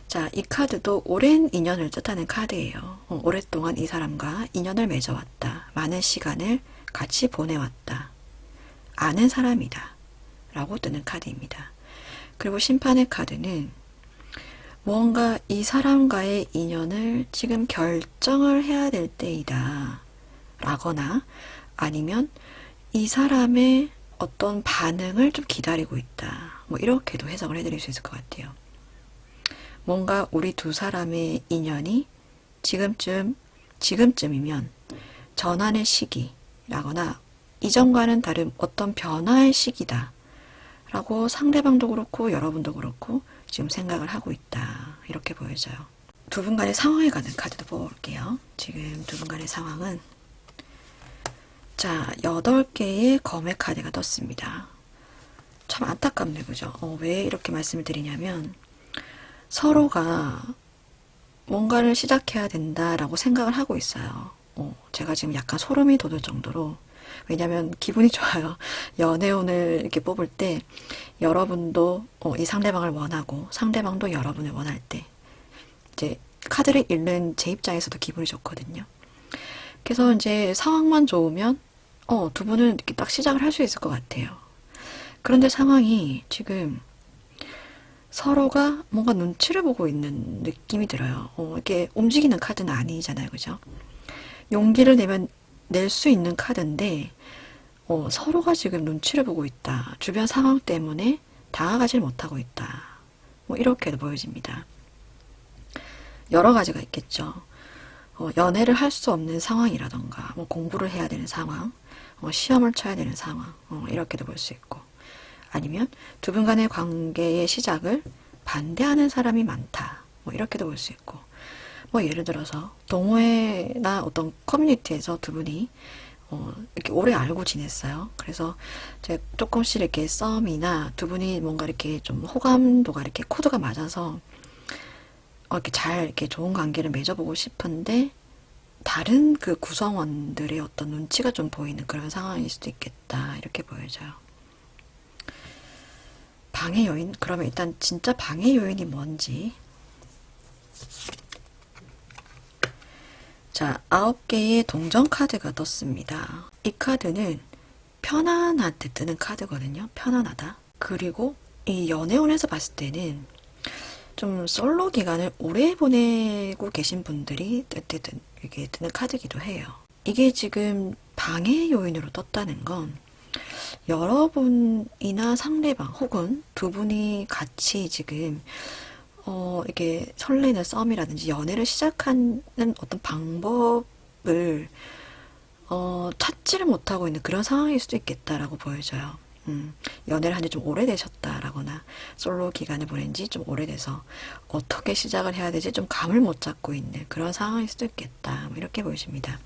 자, 이 카드도 오랜 인연을 뜻하는 카드예요. 오랫동안 이 사람과 인연을 맺어왔다. 많은 시간을 같이 보내왔다. 아는 사람이다. 라고 뜨는 카드입니다. 그리고 심판의 카드는 뭔가 이 사람과의 인연을 지금 결정을 해야 될 때이다. 라거나 아니면 이 사람의 어떤 반응을 좀 기다리고 있다. 뭐 이렇게도 해석을 해드릴 수 있을 것 같아요. 뭔가 우리 두 사람의 인연이 지금쯤이면 전환의 시기라거나 이전과는 다른 어떤 변화의 시기다. 라고 상대방도 그렇고 여러분도 그렇고 지금 생각을 하고 있다. 이렇게 보여져요. 두 분 간의 상황에 관한 카드도 뽑아볼게요. 지금 두 분 간의 상황은 자, 8개의 검의 카드가 떴습니다. 참 안타깝네, 그죠? 왜 이렇게 말씀을 드리냐면 서로가 뭔가를 시작해야 된다라고 생각을 하고 있어요. 제가 지금 약간 소름이 돋을 정도로, 왜냐면 기분이 좋아요. 연애운을 이렇게 뽑을 때 여러분도 이 상대방을 원하고 상대방도 여러분을 원할 때 이제 카드를 읽는 제 입장에서도 기분이 좋거든요. 그래서 이제 상황만 좋으면 두 분은 이렇게 딱 시작을 할 수 있을 것 같아요. 그런데 상황이 지금 서로가 뭔가 눈치를 보고 있는 느낌이 들어요. 이게 움직이는 카드는 아니잖아요. 그죠? 용기를 내면 낼 수 있는 카드인데, 서로가 지금 눈치를 보고 있다. 주변 상황 때문에 다가가질 못하고 있다. 뭐 이렇게도 보여집니다. 여러 가지가 있겠죠. 연애를 할 수 없는 상황이라던가, 뭐 공부를 해야 되는 상황, 시험을 쳐야 되는 상황, 이렇게도 볼 수 있고, 아니면 두 분 간의 관계의 시작을 반대하는 사람이 많다. 뭐 이렇게도 볼 수 있고, 뭐 예를 들어서 동호회나 어떤 커뮤니티에서 두 분이 이렇게 오래 알고 지냈어요. 그래서 이제 조금씩 이렇게 썸이나 두 분이 뭔가 이렇게 좀 호감도가 이렇게 코드가 맞아서 이렇게 잘 이렇게 좋은 관계를 맺어보고 싶은데 다른 그 구성원들의 어떤 눈치가 좀 보이는 그런 상황일 수도 있겠다. 이렇게 보여져요. 방해 요인? 그러면 일단 진짜 방해 요인이 뭔지. 자, 9개의 동전 카드가 떴습니다. 이 카드는 편안한데 뜨는 카드거든요. 편안하다. 그리고 이 연애운에서 봤을 때는 좀 솔로 기간을 오래 보내고 계신 분들이 이게 뜨는 카드기도 해요. 이게 지금 방해 요인으로 떴다는 건 여러분이나 상대방 혹은 두 분이 같이 지금 이게 설레는 썸이라든지 연애를 시작하는 어떤 방법을 찾지를 못하고 있는 그런 상황일 수도 있겠다라고 보여져요. 연애를 한 지 좀 오래되셨다라거나 솔로 기간을 보낸 지 좀 오래돼서 어떻게 시작을 해야 되지 좀 감을 못 잡고 있는 그런 상황일 수도 있겠다. 뭐 이렇게 보여집니다.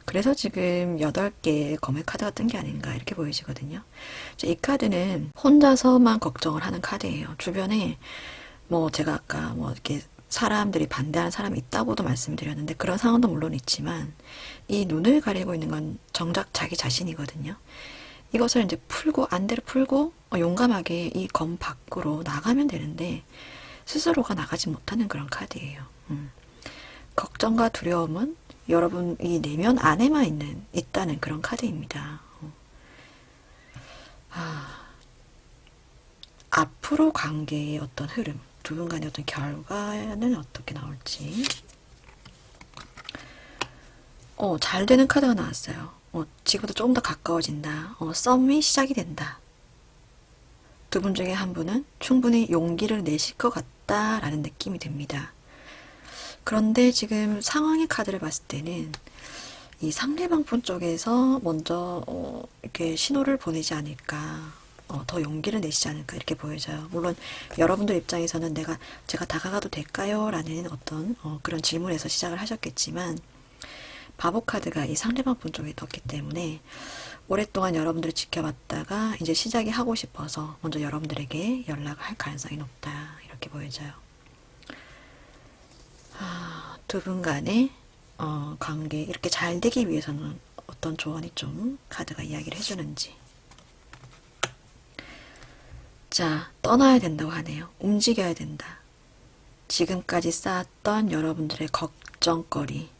그래서 지금 8개의 검의 카드가 뜬 게 아닌가 이렇게 보여지거든요. 이 카드는 혼자서만 걱정을 하는 카드예요. 주변에 뭐 제가 아까 뭐 이렇게 사람들이 반대하는 사람이 있다고도 말씀드렸는데 그런 상황도 물론 있지만 이 눈을 가리고 있는 건 정작 자기 자신이거든요. 이것을 이제 풀고 안대를 풀고 용감하게 이 검 밖으로 나가면 되는데 스스로가 나가지 못하는 그런 카드예요. 걱정과 두려움은 여러분 이 내면 안에만 있다는 그런 카드입니다. 앞으로 관계의 어떤 흐름, 두 분 간의 어떤 결과는 어떻게 나올지. 잘 되는 카드가 나왔어요. 지금부터 조금 더 가까워진다. 썸이 시작이 된다. 두 분 중에 한 분은 충분히 용기를 내실 것 같다라는 느낌이 듭니다. 그런데 지금 상황의 카드를 봤을 때는 이 상대방 분 쪽에서 먼저 이렇게 신호를 보내지 않을까, 더 용기를 내시지 않을까 이렇게 보여져요. 물론 여러분들 입장에서는 제가 다가가도 될까요? 라는 어떤 그런 질문에서 시작을 하셨겠지만 바보 카드가 이 상대방 분 쪽에 떴기 때문에 오랫동안 여러분들을 지켜봤다가 이제 시작이 하고 싶어서 먼저 여러분들에게 연락을 할 가능성이 높다 이렇게 보여져요. 두 분 간의 관계 이렇게 잘 되기 위해서는 어떤 조언이 좀 카드가 이야기를 해주는지. 자, 떠나야 된다고 하네요. 움직여야 된다. 지금까지 쌓았던 여러분들의 걱정거리,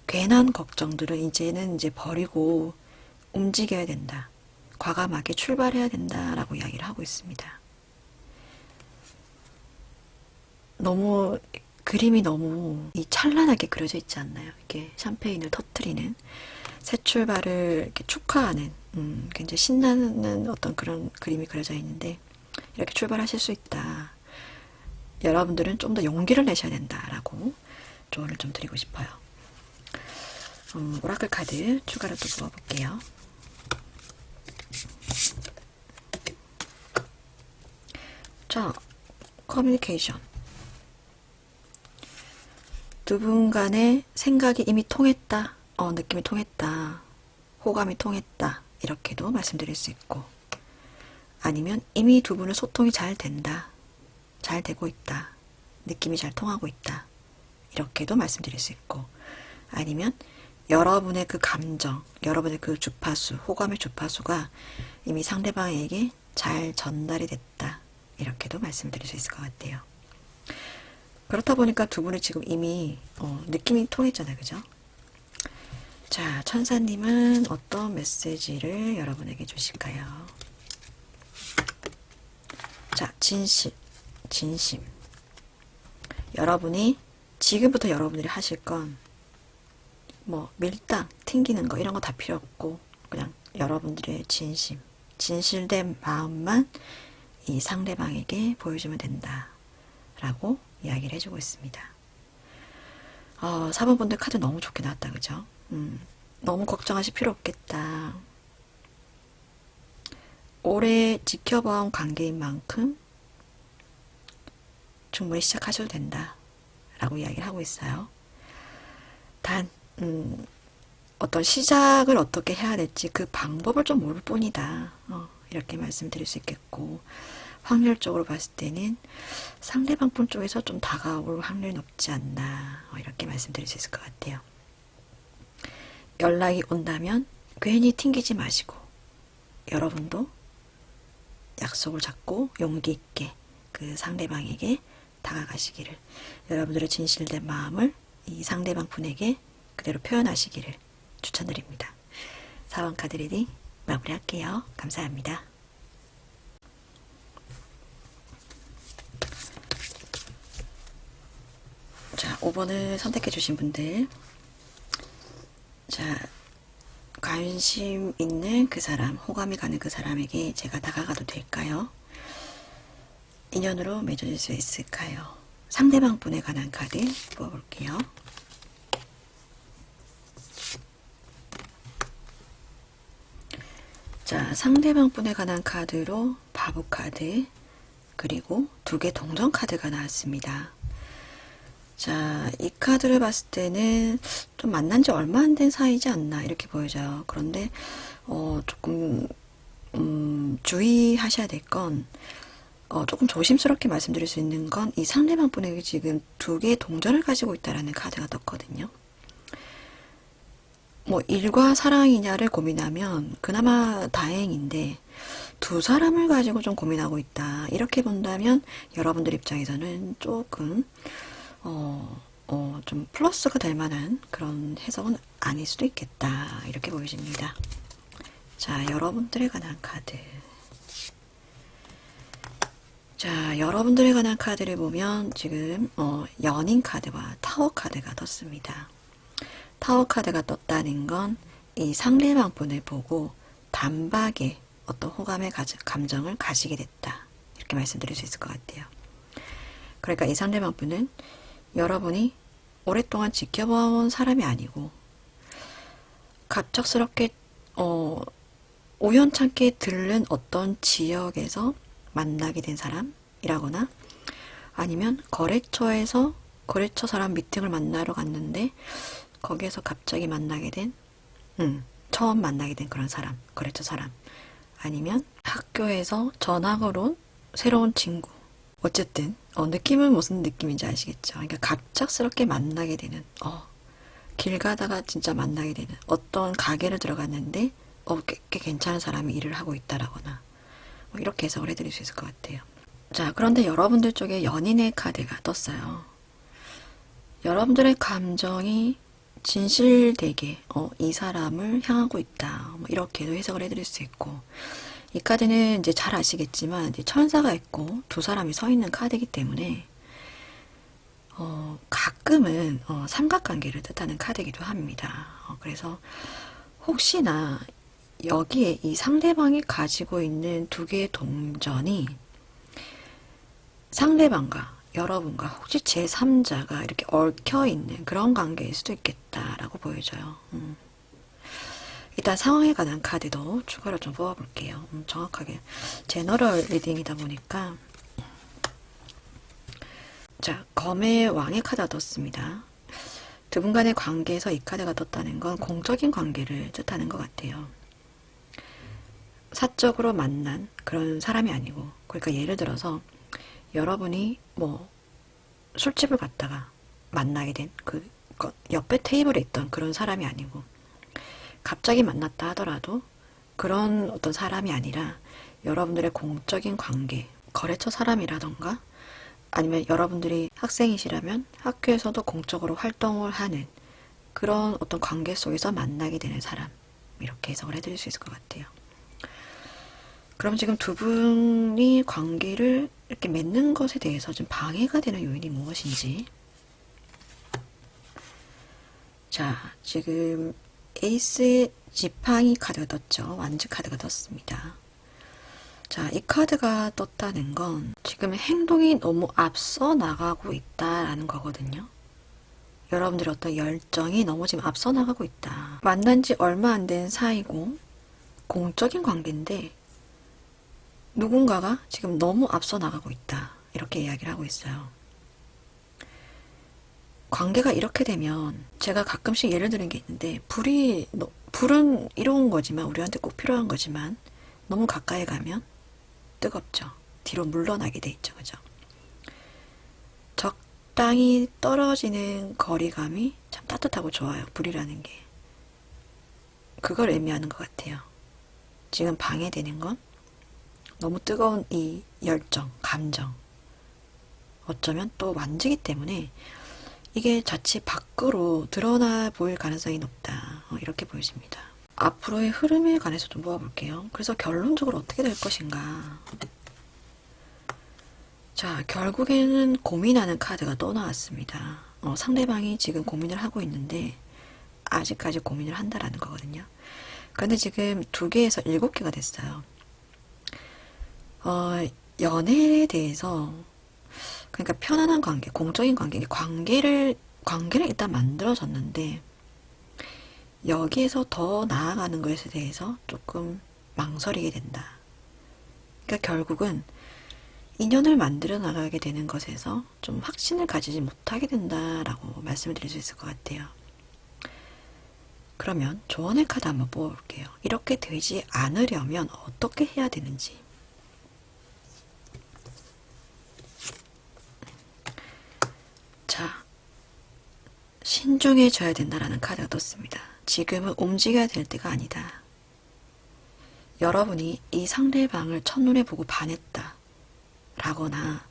괜한 걱정들을 이제는 버리고 움직여야 된다. 과감하게 출발해야 된다라고 이야기를 하고 있습니다. 그림이 너무 찬란하게 그려져 있지 않나요? 이렇게 샴페인을 터트리는 새 출발을 이렇게 축하하는 굉장히 신나는 어떤 그런 그림이 그려져 있는데 이렇게 출발하실 수 있다. 여러분들은 좀 더 용기를 내셔야 된다라고 조언을 좀 드리고 싶어요. 오라클 카드 추가로 또 뽑아볼게요. 자, 커뮤니케이션. 두 분 간의 생각이 이미 통했다. 느낌이 통했다. 호감이 통했다. 이렇게도 말씀드릴 수 있고, 아니면 이미 두 분은 소통이 잘 된다. 잘 되고 있다. 느낌이 잘 통하고 있다. 이렇게도 말씀드릴 수 있고, 아니면 여러분의 그 감정, 여러분의 그 주파수, 호감의 주파수가 이미 상대방에게 잘 전달이 됐다. 이렇게도 말씀드릴 수 있을 것 같아요. 그렇다 보니까 두 분이 지금 이미 느낌이 통했잖아요. 그죠? 자, 천사님은 어떤 메시지를 여러분에게 주실까요? 진실, 진심. 여러분이 지금부터 여러분들이 하실 건 뭐 밀당, 튕기는 거 이런 거 다 필요 없고 그냥 여러분들의 진심, 진실된 마음만 이 상대방에게 보여주면 된다 라고 이야기를 해주고 있습니다. 4번분들 카드 너무 좋게 나왔다, 그죠? 너무 걱정하실 필요 없겠다. 오래 지켜봐온 관계인 만큼 충분히 시작하셔도 된다 라고 이야기를 하고 있어요. 단 어떤 시작을 어떻게 해야 될지 그 방법을 좀 모를 뿐이다. 이렇게 말씀드릴 수 있겠고, 확률적으로 봤을 때는 상대방 분 쪽에서 좀 다가올 확률이 높지 않나, 이렇게 말씀드릴 수 있을 것 같아요. 연락이 온다면 괜히 튕기지 마시고 여러분도 약속을 잡고 용기 있게 그 상대방에게 다가가시기를, 여러분들의 진실된 마음을 이 상대방 분에게 그대로 표현하시기를 추천드립니다. 4번 카드 리딩 마무리할게요. 감사합니다. 자, 5번을 선택해 주신 분들, 자, 관심 있는 그 사람, 호감이 가는 그 사람에게 제가 다가가도 될까요? 인연으로 맺어질 수 있을까요? 상대방 분에 관한 카드 뽑아볼게요. 자, 상대방 분에 관한 카드로 바보 카드, 그리고 2개 동전 카드가 나왔습니다. 자, 이 카드를 봤을 때는 좀 만난 지 얼마 안 된 사이지 않나 이렇게 보여져요. 그런데 조금 주의하셔야 될 건, 조금 조심스럽게 말씀드릴 수 있는 건, 이 상대방 분에게 지금 2개의 동전을 가지고 있다라는 카드가 떴거든요. 뭐 일과 사랑이냐를 고민하면 그나마 다행인데, 2 사람을 가지고 좀 고민하고 있다 이렇게 본다면 여러분들 입장에서는 조금 좀 플러스가 될 만한 그런 해석은 아닐 수도 있겠다 이렇게 보여집니다. 자, 여러분들에 관한 카드. 자, 여러분들에 관한 카드를 보면 지금 연인 카드와 타워 카드가 떴습니다. 타워 카드가 떴다는 건 이 상대방 분을 보고 단박에 어떤 호감의 감정을 가지게 됐다 이렇게 말씀드릴 수 있을 것 같아요. 그러니까 이 상대방 분은 여러분이 오랫동안 지켜봐온 사람이 아니고 갑작스럽게 우연찮게 들른 어떤 지역에서 만나게 된 사람이라거나, 아니면 거래처에서 거래처 사람 미팅을 만나러 갔는데 거기에서 갑자기 만나게 된 처음 만나게 된 그런 사람, 거래처 사람, 아니면 학교에서 전학을 온 새로운 친구. 어쨌든 느낌은 무슨 느낌인지 아시겠죠? 그러니까 갑작스럽게 만나게 되는, 길 가다가 진짜 만나게 되는, 어떤 가게를 들어갔는데 꽤 괜찮은 사람이 일을 하고 있다라거나, 뭐 이렇게 해석을 해드릴 수 있을 것 같아요. 자, 그런데 여러분들 쪽에 연인의 카드가 떴어요. 여러분들의 감정이 진실되게 이 사람을 향하고 있다, 뭐 이렇게도 해석을 해드릴 수 있고, 이 카드는 이제 잘 아시겠지만 이제 천사가 있고 2 사람이 서 있는 카드이기 때문에 가끔은 삼각관계를 뜻하는 카드이기도 합니다. 그래서 혹시나 여기에 이 상대방이 가지고 있는 2개의 동전이 상대방과 여러분과 혹시 제3자가 이렇게 얽혀있는 그런 관계일 수도 있겠다라고 보여져요. 일단 상황에 관한 카드도 추가로 좀 뽑아볼게요. 정확하게 제너럴 리딩이다 보니까. 자, 검의 왕의 카드가 떴습니다. 2 분 간의 관계에서 이 카드가 떴다는 건 공적인 관계를 뜻하는 것 같아요. 사적으로 만난 그런 사람이 아니고, 그러니까 예를 들어서 여러분이 뭐 술집을 갔다가 만나게 된 그 옆에 테이블에 있던 그런 사람이 아니고, 갑자기 만났다 하더라도 그런 어떤 사람이 아니라 여러분들의 공적인 관계, 거래처 사람이라던가, 아니면 여러분들이 학생이시라면 학교에서도 공적으로 활동을 하는 그런 어떤 관계 속에서 만나게 되는 사람, 이렇게 해석을 해드릴 수 있을 것 같아요. 그럼 지금 2 분이 관계를 이렇게 맺는 것에 대해서 좀 방해가 되는 요인이 무엇인지. 자, 지금 에이스의 지팡이 카드가 떴죠. 완즈 카드가 떴습니다. 자, 이 카드가 떴다는 건 지금 행동이 너무 앞서 나가고 있다라는 거거든요. 여러분들의 어떤 열정이 너무 지금 앞서 나가고 있다. 만난 지 얼마 안 된 사이고 공적인 관계인데 누군가가 지금 너무 앞서 나가고 있다. 이렇게 이야기를 하고 있어요. 관계가 이렇게 되면 제가 가끔씩 예를 드는 게 있는데 불은 이로운 거지만 우리한테 꼭 필요한 거지만 너무 가까이 가면 뜨겁죠. 뒤로 물러나게 돼 있죠. 그죠? 적당히 떨어지는 거리감이 참 따뜻하고 좋아요. 불이라는 게. 그걸 의미하는 것 같아요. 지금 방해되는 건 너무 뜨거운 이 열정, 감정. 어쩌면 또 완즈기 때문에 이게 자칫 밖으로 드러나 보일 가능성이 높다. 이렇게 보여집니다. 앞으로의 흐름에 관해서 좀 모아볼게요. 그래서 결론적으로 어떻게 될 것인가. 자, 결국에는 고민하는 카드가 또 나왔습니다. 상대방이 지금 고민을 하고 있는데 아직까지 고민을 한다라는 거거든요. 그런데 지금 2개에서 7개가 됐어요. 연애에 대해서 그러니까 편안한 관계, 공적인 관계, 관계를 일단 만들어졌는데 여기에서 더 나아가는 것에 대해서 조금 망설이게 된다. 그러니까 결국은 인연을 만들어 나가게 되는 것에서 좀 확신을 가지지 못하게 된다라고 말씀을 드릴 수 있을 것 같아요. 그러면 조언의 카드 한번 뽑아볼게요. 이렇게 되지 않으려면 어떻게 해야 되는지. 자, 신중해져야 된다라는 카드가 떴습니다. 지금은 움직여야 될 때가 아니다. 여러분이 이 상대방을 첫눈에 보고 반했다 라거나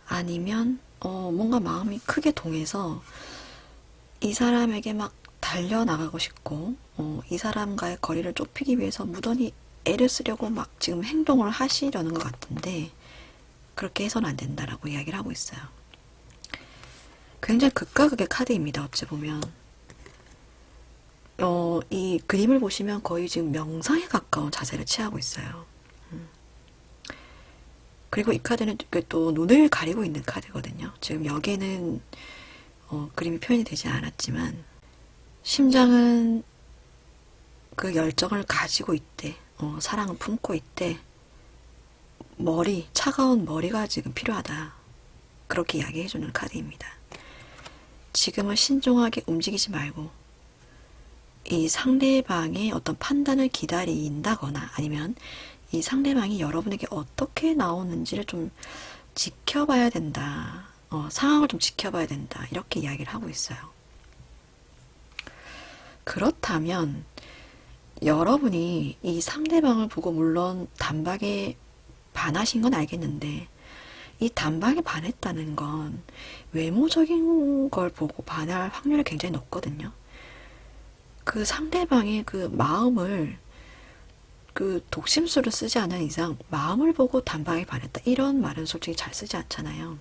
아니면 뭔가 마음이 크게 동해서 이 사람에게 막 달려나가고 싶고 이 사람과의 거리를 좁히기 위해서 무던히 애를 쓰려고 막 지금 행동을 하시려는 것 같은데 그렇게 해서는 안 된다라고 이야기를 하고 있어요. 굉장히 극과 극의 카드입니다. 어찌 보면 이 그림을 보시면 거의 지금 명상에 가까운 자세를 취하고 있어요. 그리고 이 카드는 또 눈을 가리고 있는 카드거든요. 지금 여기에는 그림이 표현이 되지 않았지만 심장은 그 열정을 가지고 있대. 사랑을 품고 있대. 차가운 머리가 지금 필요하다. 그렇게 이야기해주는 카드입니다. 지금은 신중하게 움직이지 말고 이 상대방의 어떤 판단을 기다린다거나 아니면 이 상대방이 여러분에게 어떻게 나오는지를 좀 지켜봐야 된다. 상황을 좀 지켜봐야 된다. 이렇게 이야기를 하고 있어요. 그렇다면 여러분이 이 상대방을 보고 물론 단박에 반하신 건 알겠는데 이 단박에 반했다는 건 외모적인 걸 보고 반할 확률이 굉장히 높거든요. 그 상대방의 그 마음을 그 독심술을 쓰지 않은 이상 마음을 보고 단박에 반했다. 이런 말은 솔직히 잘 쓰지 않잖아요.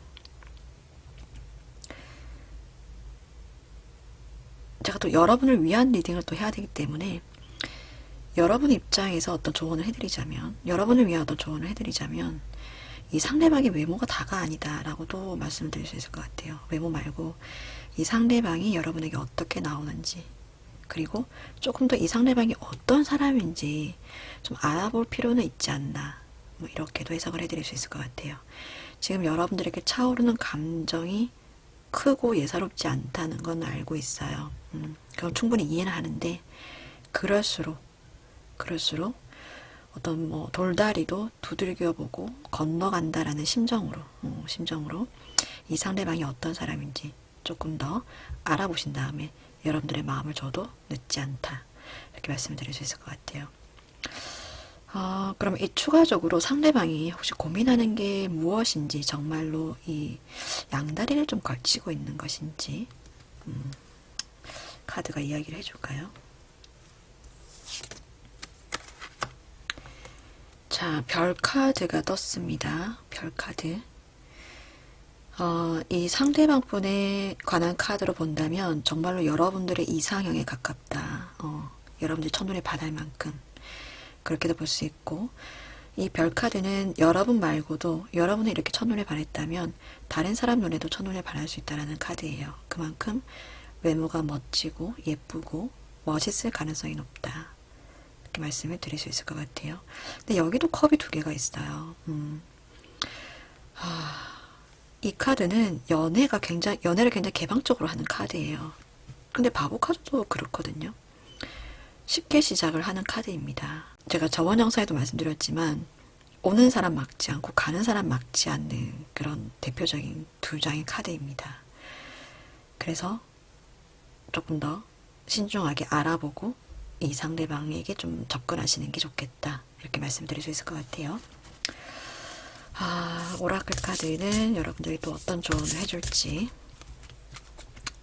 제가 또 여러분을 위한 리딩을 또 해야 되기 때문에 여러분 입장에서 어떤 조언을 해드리자면 여러분을 위한 어떤 조언을 해드리자면 이 상대방의 외모가 다가 아니다 라고도 말씀드릴 수 있을 것 같아요. 외모 말고 이 상대방이 여러분에게 어떻게 나오는지 그리고 조금 더 이 상대방이 어떤 사람인지 좀 알아볼 필요는 있지 않나 뭐 이렇게도 해석을 해드릴 수 있을 것 같아요. 지금 여러분들에게 차오르는 감정이 크고 예사롭지 않다는 건 알고 있어요. 그건 충분히 이해는 하는데 그럴수록 어떤 뭐 돌다리도 두들겨보고 건너간다라는 심정으로 이 상대방이 어떤 사람인지 조금 더 알아보신 다음에 여러분들의 마음을 줘도 늦지 않다 이렇게 말씀드릴 수 있을 것 같아요. 그럼 이 추가적으로 상대방이 혹시 고민하는 게 무엇인지 정말로 이 양다리를 좀 걸치고 있는 것인지 카드가 이야기를 해줄까요? 자, 별 카드가 떴습니다. 별 카드. 이 상대방 분에 관한 카드로 본다면 정말로 여러분들의 이상형에 가깝다. 여러분들이 첫눈에 반할 만큼 그렇게도 볼 수 있고, 이 별 카드는 여러분 말고도 여러분이 이렇게 첫눈에 반했다면 다른 사람 눈에도 첫눈에 반할 수 있다는 카드예요. 그만큼 외모가 멋지고 예쁘고 멋있을 가능성이 높다. 이렇게 말씀을 드릴 수 있을 것 같아요. 근데 여기도 컵이 두 개가 있어요. 이 카드는 연애를 굉장히 개방적으로 하는 카드예요. 근데 바보 카드도 그렇거든요. 쉽게 시작을 하는 카드입니다. 제가 저번 영상에도 말씀드렸지만 오는 사람 막지 않고 가는 사람 막지 않는 그런 대표적인 두 장의 카드입니다. 그래서 조금 더 신중하게 알아보고 이 상대방에게 좀 접근하시는 게 좋겠다. 이렇게 말씀드릴 수 있을 것 같아요. 오라클 카드는 여러분들이 또 어떤 조언을 해줄지,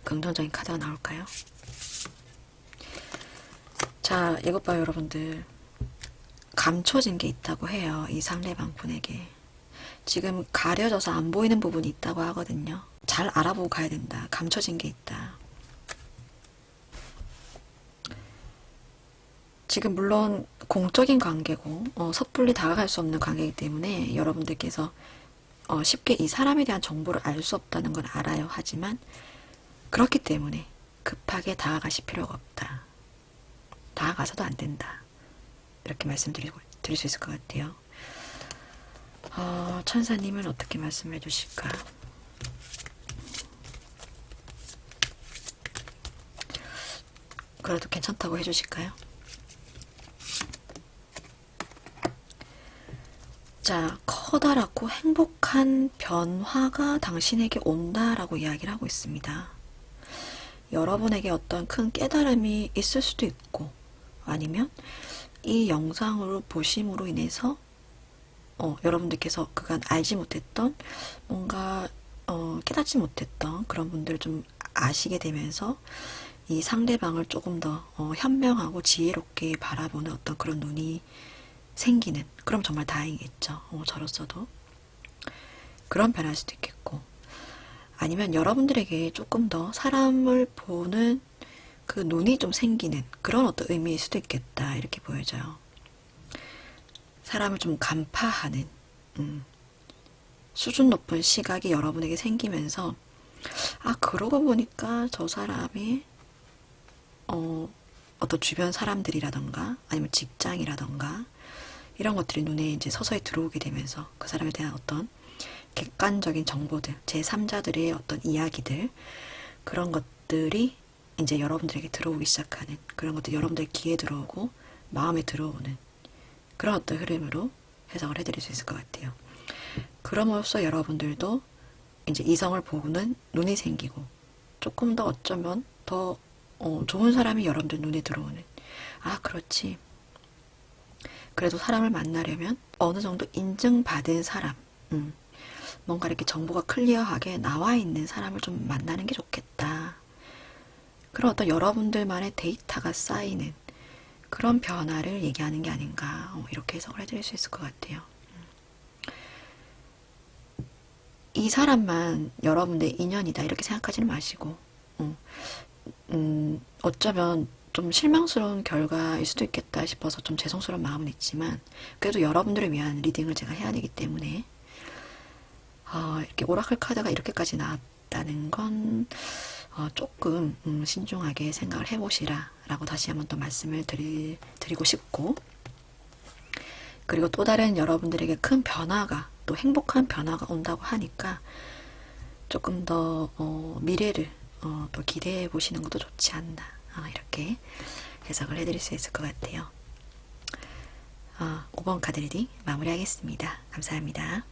긍정적인 카드가 나올까요? 자, 이것 봐요, 여러분들. 감춰진 게 있다고 해요. 이 상대방 분에게. 지금 가려져서 안 보이는 부분이 있다고 하거든요. 잘 알아보고 가야 된다. 감춰진 게 있다. 지금 물론 공적인 관계고 섣불리 다가갈 수 없는 관계이기 때문에 여러분들께서 쉽게 이 사람에 대한 정보를 알 수 없다는 건 알아요. 하지만 그렇기 때문에 급하게 다가가실 필요가 없다. 다가가서도 안 된다. 이렇게 말씀드릴 수 있을 것 같아요. 천사님은 어떻게 말씀을 해주실까? 그래도 괜찮다고 해주실까요? 자, 커다랗고 행복한 변화가 당신에게 온다라고 이야기를 하고 있습니다. 여러분에게 어떤 큰 깨달음이 있을 수도 있고, 아니면 이 영상으로 보심으로 인해서 여러분들께서 그간 알지 못했던, 뭔가 깨닫지 못했던 그런 분들을 좀 아시게 되면서 이 상대방을 조금 더 현명하고 지혜롭게 바라보는 어떤 그런 눈이 생기는, 그럼 정말 다행이겠죠. 저로서도 그런 변화일 수도 있겠고, 아니면 여러분들에게 조금 더 사람을 보는 그 눈이 좀 생기는 그런 어떤 의미일 수도 있겠다. 이렇게 보여져요. 사람을 좀 간파하는 수준 높은 시각이 여러분에게 생기면서, 그러고 보니까 저 사람이 어떤 주변 사람들이라던가 아니면 직장이라던가 이런 것들이 눈에 이제 서서히 들어오게 되면서 그 사람에 대한 어떤 객관적인 정보들, 제3자들의 어떤 이야기들, 그런 것들이 이제 여러분들에게 들어오기 시작하는, 그런 것들 여러분들 귀에 들어오고 마음에 들어오는 그런 어떤 흐름으로 해석을 해드릴 수 있을 것 같아요. 그럼으로써 여러분들도 이제 이성을 보는 눈이 생기고, 조금 더 어쩌면 더 좋은 사람이 여러분들 눈에 들어오는, 그렇지, 그래도 사람을 만나려면 어느 정도 인증받은 사람, 뭔가 이렇게 정보가 클리어하게 나와 있는 사람을 좀 만나는 게 좋겠다. 그런 어떤 여러분들만의 데이터가 쌓이는 그런 변화를 얘기하는 게 아닌가, 이렇게 해석을 해드릴 수 있을 것 같아요. 이 사람만 여러분들의 인연이다 이렇게 생각하지는 마시고, 어쩌면 좀 실망스러운 결과일 수도 있겠다 싶어서 좀 죄송스러운 마음은 있지만, 그래도 여러분들을 위한 리딩을 제가 해야 되기 때문에 이렇게 오라클 카드가 이렇게까지 나왔다는 건 조금 신중하게 생각을 해보시라 라고 다시 한번 또 말씀을 드리고 싶고, 그리고 또 다른 여러분들에게 큰 변화가, 또 행복한 변화가 온다고 하니까 조금 더 미래를 또 기대해 보시는 것도 좋지 않나, 이렇게 해석을 해드릴 수 있을 것 같아요. 5번 카드 리딩 마무리하겠습니다. 감사합니다.